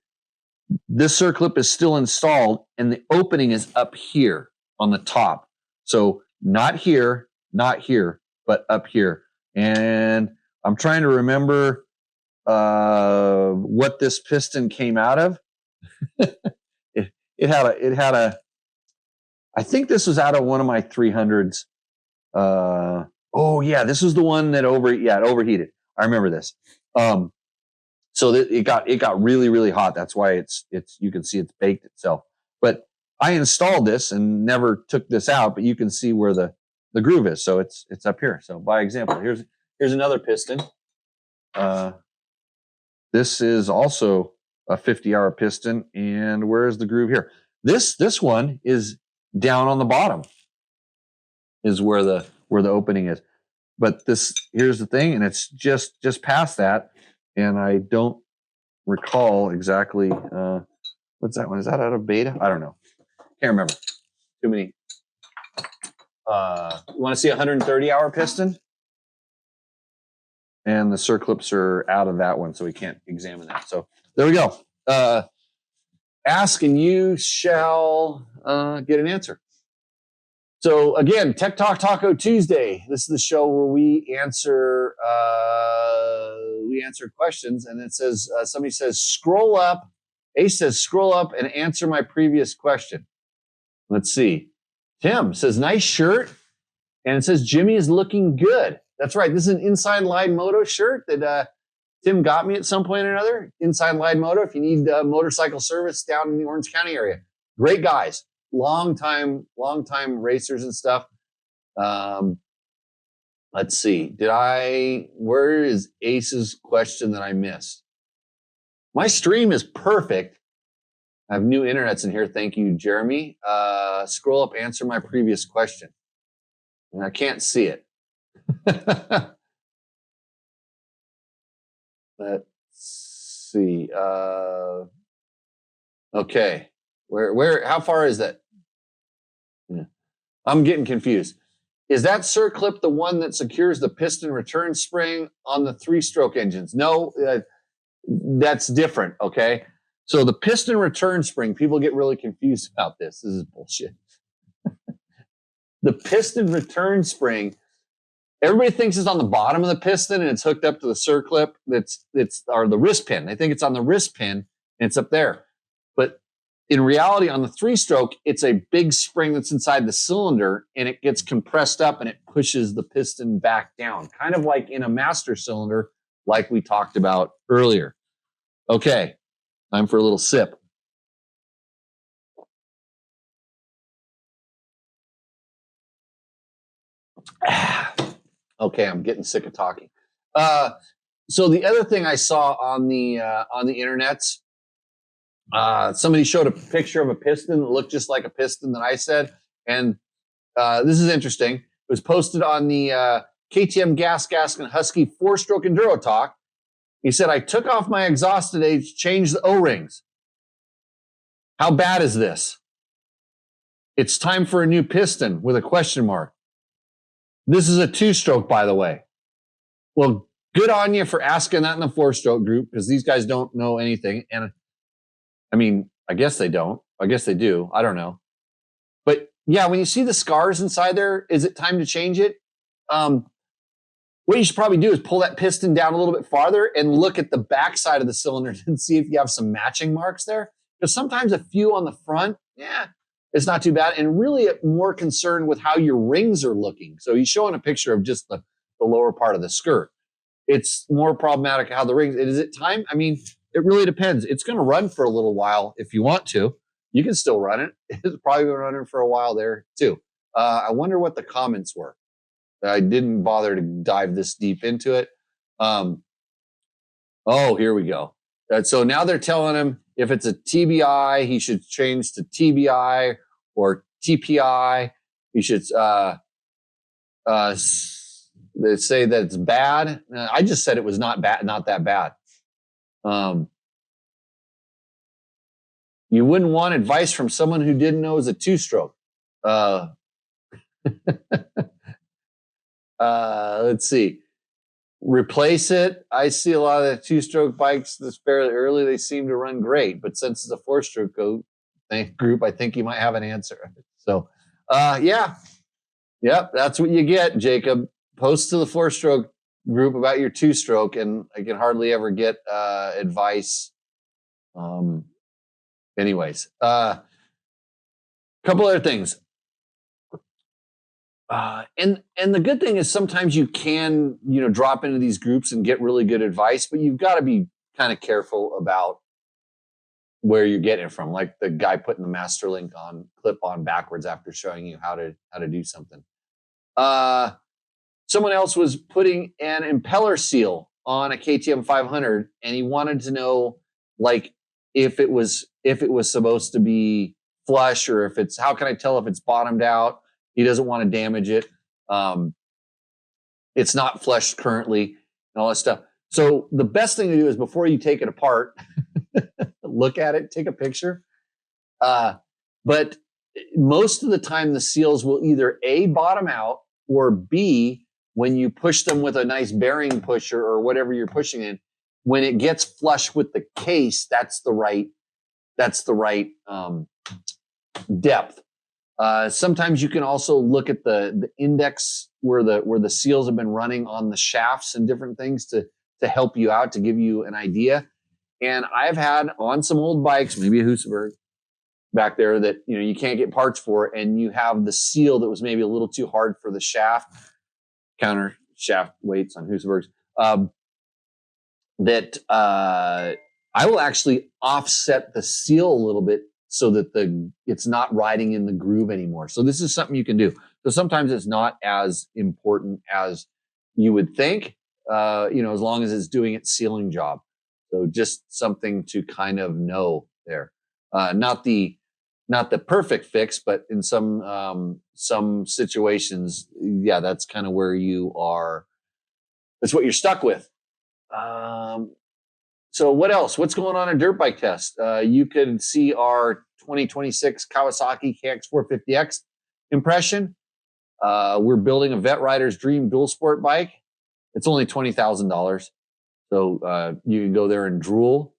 this circlip is still installed and the opening is up here on the top. So not here, but up here. And I'm trying to remember what this piston came out of. It had a, I think this was out of one of my 300s. Oh yeah, this is the one that it overheated. I remember this. So it got really, really hot. That's why it's you can see it's baked itself. But I installed this and never took this out, but you can see where the groove is. So it's up here. So by example, here's another piston. This is also a 50-hour piston, and where's the groove here? This one is down on the bottom, is where the opening is. But here's the thing, and it's just past that, and I don't recall exactly what's that one? Is that out of beta? I don't know. Can't remember. Too many. You want to see a 130-hour piston? And the circlips are out of that one, so we can't examine that. So there we go. Ask and you shall get an answer. So again, Tech Talk Taco Tuesday. This is the show where we answer questions, and it says somebody says scroll up. Ace says scroll up and answer my previous question. Let's see. Tim says nice shirt, and it says Jimmy is looking good. That's right. This is an Inside Line Moto shirt that Tim got me at some point or another. Inside Line Moto. If you need motorcycle service down in the Orange County area, great guys. Long time racers and stuff. Let's see. Where is Ace's question that I missed? My stream is perfect. I have new internets in here. Thank you, Jeremy. Scroll up, answer my previous question. And I can't see it. Let's see. Okay. How far is that? Yeah. I'm getting confused. Is that circlip the one that secures the piston return spring on the 3-stroke engines? No, that's different. Okay. So the piston return spring, people get really confused about this. This is bullshit. The piston return spring, everybody thinks it's on the bottom of the piston and it's hooked up to the circlip or the wrist pin. They think it's on the wrist pin and it's up there. But in reality, on the 3-stroke, it's a big spring that's inside the cylinder and it gets compressed up and it pushes the piston back down, kind of like in a master cylinder, like we talked about earlier. Okay, time for a little sip. Okay, I'm getting sick of talking. So the other thing I saw on the internets, somebody showed a picture of a piston that looked just like a piston that I said, and this is interesting. It was posted on the KTM Gas Gaskin Husky 4-stroke Enduro Talk. He said, I took off my exhaust today to change the O-rings. How bad is this? It's time for a new piston with a question mark. This is a 2-stroke, by the way. Well, good on you for asking that in the 4-stroke group, because these guys don't know anything. And I mean, I guess they don't. I guess they do. I don't know. But yeah, when you see the scars inside there, is it time to change it? What you should probably do is pull that piston down a little bit farther and look at the back side of the cylinder and see if you have some matching marks there. Because sometimes a few on the front, it's not too bad. And really more concerned with how your rings are looking. So he's showing a picture of just the lower part of the skirt. It's more problematic how the rings, is it time? I mean, it really depends. It's going to run for a little while if you want to. You can still run it. It's probably going to run for a while there too. I wonder what the comments were. I didn't bother to dive this deep into it. Oh, here we go. So now they're telling him if it's a TBI, he should change to TBI or TPI. He should they say that it's bad. I just said it was not bad, not that bad. You wouldn't want advice from someone who didn't know it was a 2-stroke. Let's see. Replace it. I see a lot of the 2-stroke bikes this fairly early. They seem to run great, but since it's a 4-stroke group, I think you might have an answer. So, yep, that's what you get, Jacob. Post to the 4-stroke group about your 2-stroke, and I can hardly ever get advice. Anyways, couple other things. And the good thing is sometimes you can, drop into these groups and get really good advice, but you've got to be kind of careful about where you're getting it from. Like the guy putting the master link on clip on backwards after showing you how to do something. Someone else was putting an impeller seal on a KTM 500, and he wanted to know, like, if it was supposed to be flush, or if it's, how can I tell if it's bottomed out? He doesn't want to damage it. It's not flushed currently, and all that stuff. So the best thing to do is, before you take it apart, look at it, take a picture. But most of the time, the seals will either A, bottom out, or B, when you push them with a nice bearing pusher or whatever you're pushing in, when it gets flush with the case, that's the right depth. Sometimes you can also look at the index where the seals have been running on the shafts and different things to help you out, to give you an idea. And I've had on some old bikes, maybe a Husaberg back there, that you can't get parts for, and you have the seal that was maybe a little too hard for the shaft, counter shaft weights on Husabergs. I will actually offset the seal a little bit so that it's not riding in the groove anymore. So this is something you can do. So sometimes it's not as important as you would think, as long as it's doing its sealing job. So just something to kind of know there. Not the perfect fix, but in some situations, yeah, that's kind of where you are. That's what you're stuck with. So what else? What's going on in Dirt Bike Test? You could see our 2026 Kawasaki KX450X impression. We're building a vet rider's dream dual sport bike. It's only $20,000. So you can go there and drool.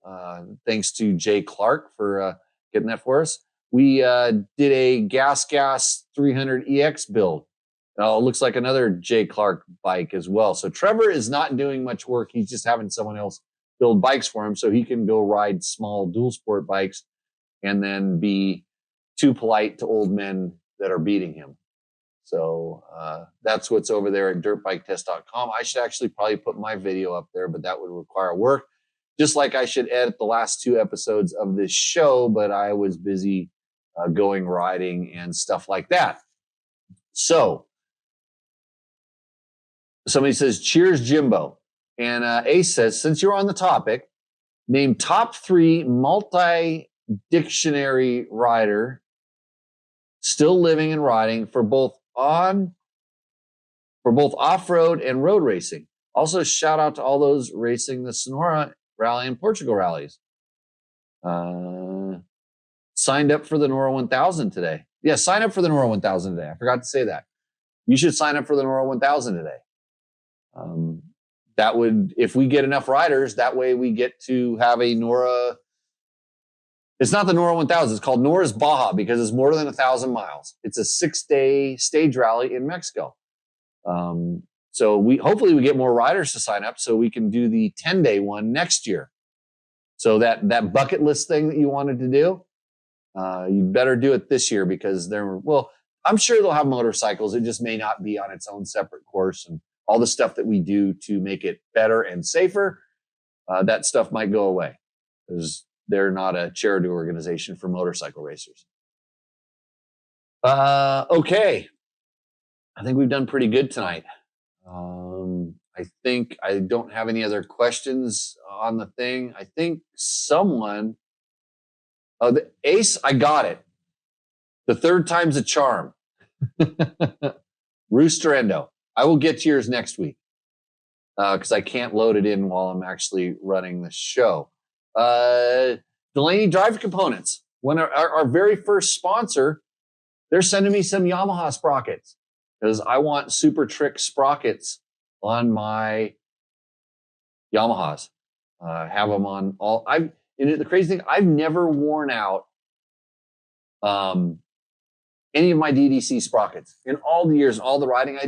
Thanks to Jay Clark for getting that for us. We did a Gas 300EX build. It looks like another Jay Clark bike as well. So Trevor is not doing much work. He's just having someone else build bikes for him so he can go ride small dual sport bikes and then be too polite to old men that are beating him. So that's what's over there at dirtbiketest.com. I should actually probably put my video up there, but that would require work. Just like I should edit the last 2 episodes of this show, but I was busy going riding and stuff like that. So somebody says, cheers, Jimbo. And Ace says, since you're on the topic, name top 3 multi-dictionary rider still living and riding for both off-road and road racing. Also, shout out to all those racing the Sonora Rally and Portugal rallies. Signed up for the Nora 1000 today. Yeah, sign up for the Nora 1000 today. I forgot to say that. You should sign up for the Nora 1000 today. That would, if we get enough riders, that way we get to have a Nora. It's not the Nora 1000. It's called Nora's Baja because it's more than 1,000 miles. It's a 6-day stage rally in Mexico. So hopefully we get more riders to sign up so we can do the 10-day one next year. So that bucket list thing that you wanted to do, you better do it this year because I'm sure they'll have motorcycles. It just may not be on its own separate course, and all the stuff that we do to make it better and safer, that stuff might go away because they're not a charity organization for motorcycle racers. Okay. I think we've done pretty good tonight. I think I don't have any other questions on the thing. I think the Ace, I got it. The 3rd time's a charm. Roosterendo. I will get to yours next week because I can't load it in while I'm actually running the show. Delaney Drive Components, when our very first sponsor, they're sending me some Yamaha sprockets because I want super trick sprockets on my Yamahas. Have them on all. The crazy thing, I've never worn out any of my DDC sprockets in all the years, all the riding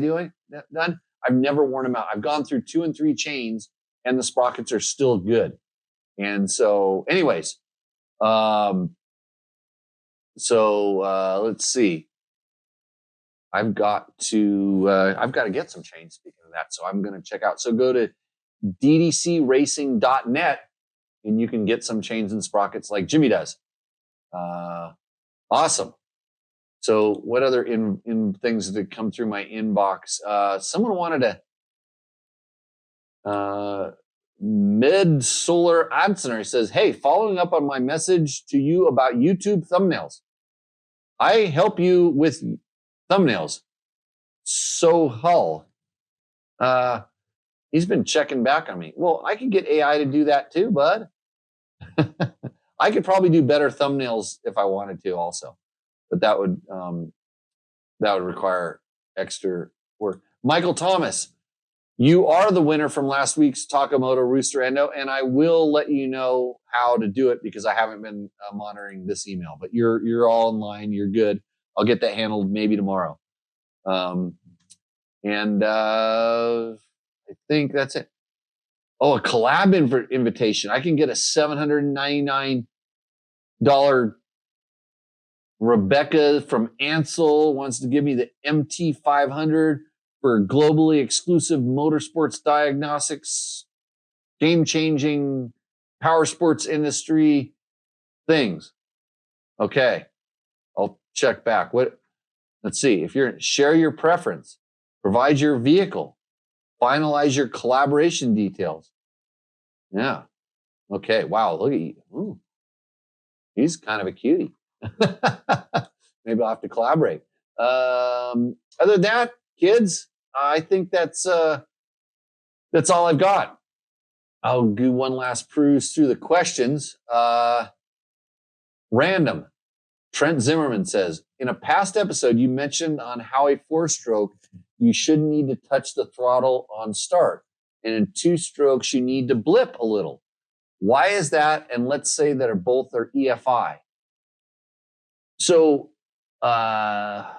done. I've never worn them out. I've gone through 2 and 3 chains, and the sprockets are still good. And so, anyways, let's see. I've got to get some chains, speaking of that. So I'm going to check out. So go to ddcracing.net and you can get some chains and sprockets like Jimmy does. Awesome. So what other in things that come through my inbox? Someone wanted Mid Solar Adsoner. He says, hey, following up on my message to you about YouTube thumbnails. I help you with thumbnails. So Hull. He's been checking back on me. Well, I could get AI to do that too, bud. I could probably do better thumbnails if I wanted to also, but that would require extra work. Michael Thomas, you are the winner from last week's Takamoto Rooster Endo, and I will let you know how to do it because I haven't been monitoring this email. But you're all in line. You're good. I'll get that handled maybe tomorrow. I think that's it. Oh, a collab invitation. I can get a $799 Rebecca from Ansel wants to give me the MT500 for globally exclusive motorsports diagnostics, game-changing power sports industry things. Okay, I'll check back. Let's see. If you're share your preference, provide your vehicle, finalize your collaboration details. Yeah. Okay. Wow. Look at you. Ooh. He's kind of a cutie. Maybe I'll have to collaborate. Other than that, kids, I think that's all I've got. I'll do one last peruse through the questions. Random. Trent Zimmerman says, in a past episode, you mentioned on how a 4-stroke, you shouldn't need to touch the throttle on start. And in 2 strokes, you need to blip a little. Why is that? And let's say that both are EFI. So that's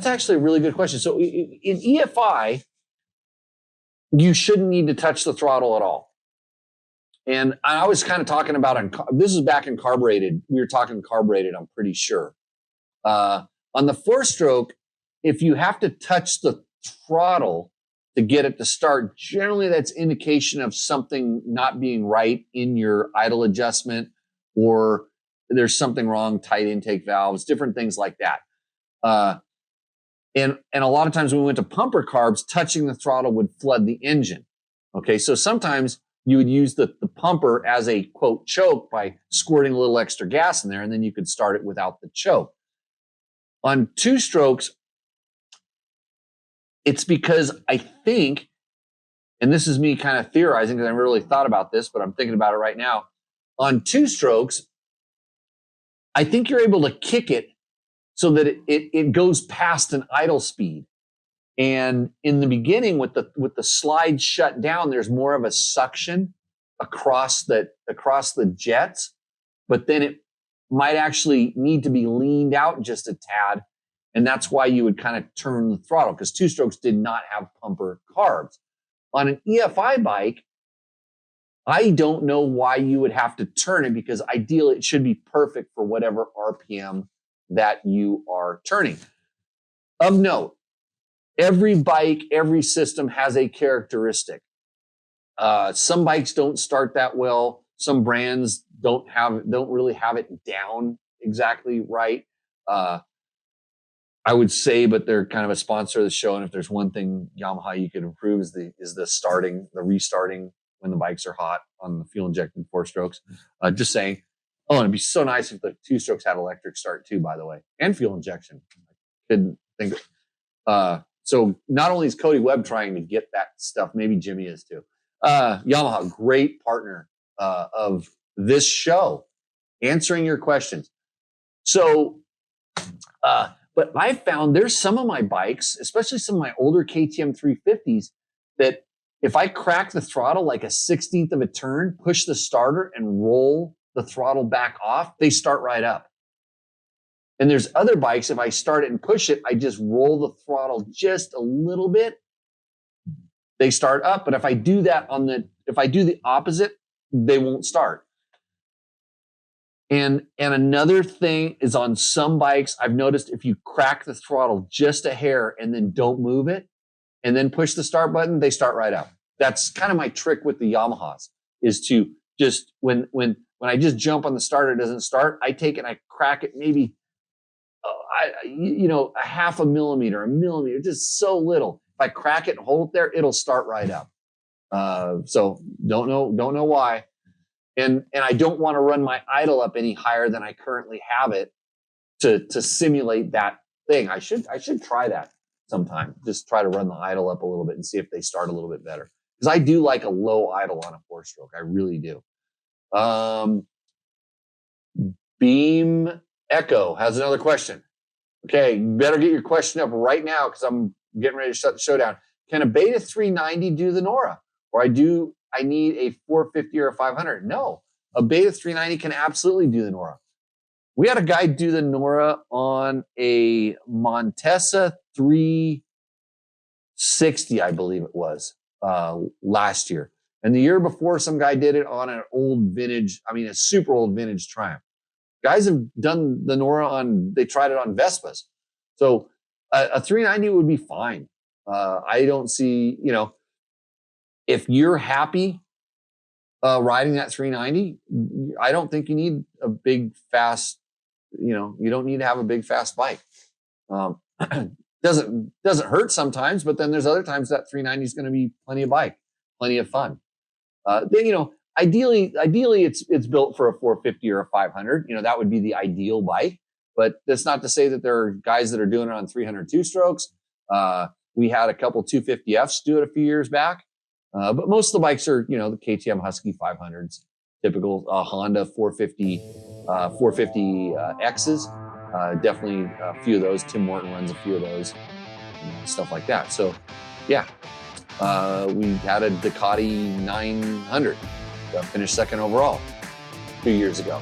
actually a really good question. So in EFI, you shouldn't need to touch the throttle at all. And I was kind of talking about, this is back in carbureted. We were talking carbureted, I'm pretty sure. On the 4-stroke, if you have to touch the throttle to get it to start, generally that's indication of something not being right in your idle adjustment, or there's something wrong, tight intake valves, different things like that. And a lot of times when we went to pumper carbs, touching the throttle would flood the engine. Okay, so sometimes you would use the pumper as a, quote, choke by squirting a little extra gas in there, and then you could start it without the choke. On 2 strokes, it's because I think, and this is me kind of theorizing because I haven't really thought about this, but I'm thinking about it right now. On 2 strokes, I think you're able to kick it so that it goes past an idle speed. And in the beginning, with the slide shut down, there's more of a suction across the jets, but then it might actually need to be leaned out just a tad. And that's why you would kind of turn the throttle, because 2 strokes did not have pumper carbs. On an EFI bike, I don't know why you would have to turn it, because ideally it should be perfect for whatever RPM that you are turning. Of note, every bike, every system has a characteristic. Some bikes don't start that well. Some brands don't really have it down exactly right. I would say, but they're kind of a sponsor of the show. And if there's one thing Yamaha you could improve is the restarting when the bikes are hot on the fuel injected 4 strokes. Just saying. Oh, and it'd be so nice if the 2 strokes had electric start too, by the way, and fuel injection. I couldn't think. So not only is Cody Webb trying to get that stuff, maybe Jimmy is too. Yamaha, great partner of this show, answering your questions. So, but I found there's some of my bikes, especially some of my older KTM 350s, that if I crack the throttle like a 16th of a turn, push the starter and roll the throttle back off, they start right up. And there's other bikes, if I start it and push it, I just roll the throttle just a little bit, they start up. But if I do the opposite, they won't start. And another thing is on some bikes, I've noticed if you crack the throttle just a hair and then don't move it and then push the start button, they start right up. That's kind of my trick with the Yamahas, is to just when I just jump on the starter, it doesn't start. I take it and I crack it maybe a half a millimeter, just so little. If I crack it and hold it there, it'll start right up. So don't know why. And I don't want to run my idle up any higher than I currently have it to simulate that thing. I should try that sometime. Just try to run the idle up a little bit and see if they start a little bit better. Because I do like a low idle on a 4-stroke. I really do. Beam Echo has another question. Okay, you better get your question up right now because I'm getting ready to shut the show down. Can a Beta 390 do the Nora? Or I need a 450 or a 500? No, a Beta 390 can absolutely do the Nora. We had a guy do the Nora on a Montesa 360, I believe it was, last year. And the year before, some guy did it on an a super old vintage Triumph. Guys have done the Nora they tried it on Vespas. So a 390 would be fine. I don't see, if you're happy riding that 390, I don't think you need a big, fast, you don't need to have a big, fast bike. Doesn't hurt sometimes, but then there's other times that 390 is going to be plenty of bike, plenty of fun. Ideally it's built for a 450 or a 500. That would be the ideal bike. But that's not to say that there are guys that are doing it on 302 strokes. We had a couple 250Fs do it a few years back. But most of the bikes are, the KTM Husky 500s, typical Honda 450 X's. Definitely a few of those. Tim Morton runs a few of those, stuff like that. So, yeah, we had a Ducati 900 finished second overall 2 years ago.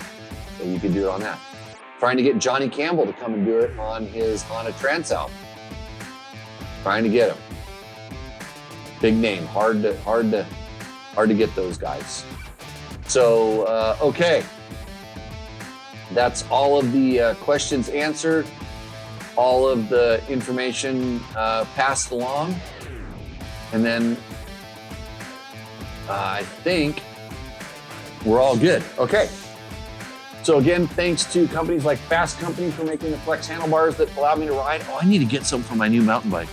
So you can do it on that. Trying to get Johnny Campbell to come and do it on his Honda Transal. Trying to get him. Big name, hard to get those guys. So, okay. That's all of the questions answered, all of the information passed along. And then I think we're all good. Okay. So again, thanks to companies like Fast Company for making the flex handlebars that allow me to ride. Oh, I need to get some for my new mountain bike.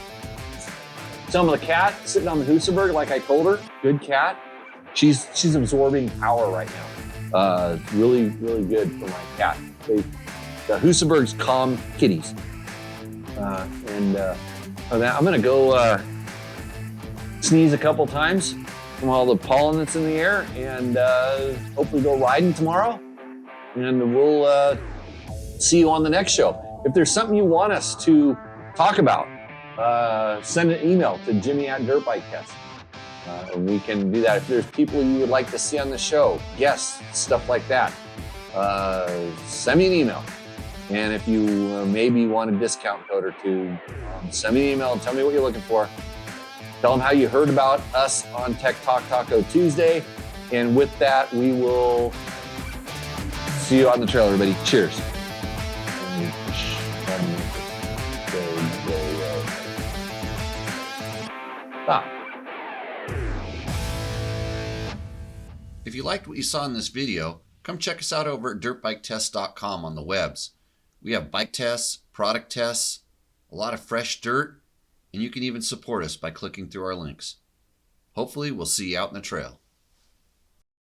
Selma the cat sitting on the Husaberg, like I told her, good cat. She's absorbing power right now. Really, really good for my cat. The Husabergs calm kitties. I'm gonna go sneeze a couple times from all the pollen that's in the air, and hopefully go riding tomorrow. And we'll see you on the next show. If there's something you want us to talk about, send an email to Jimmy@DirtBikeTest. And we can do that. If there's people you would like to see on the show, guests, stuff like that, send me an email. And if you maybe want a discount code or two, send me an email and tell me what you're looking for. Tell them how you heard about us on Tech Talk Taco Tuesday. And with that, we will see you on the trail, everybody. Cheers. Stop. If you liked what you saw in this video, come check us out over at dirtbiketest.com on the webs. We have bike tests, product tests, a lot of fresh dirt, and you can even support us by clicking through our links. Hopefully, we'll see you out in the trail.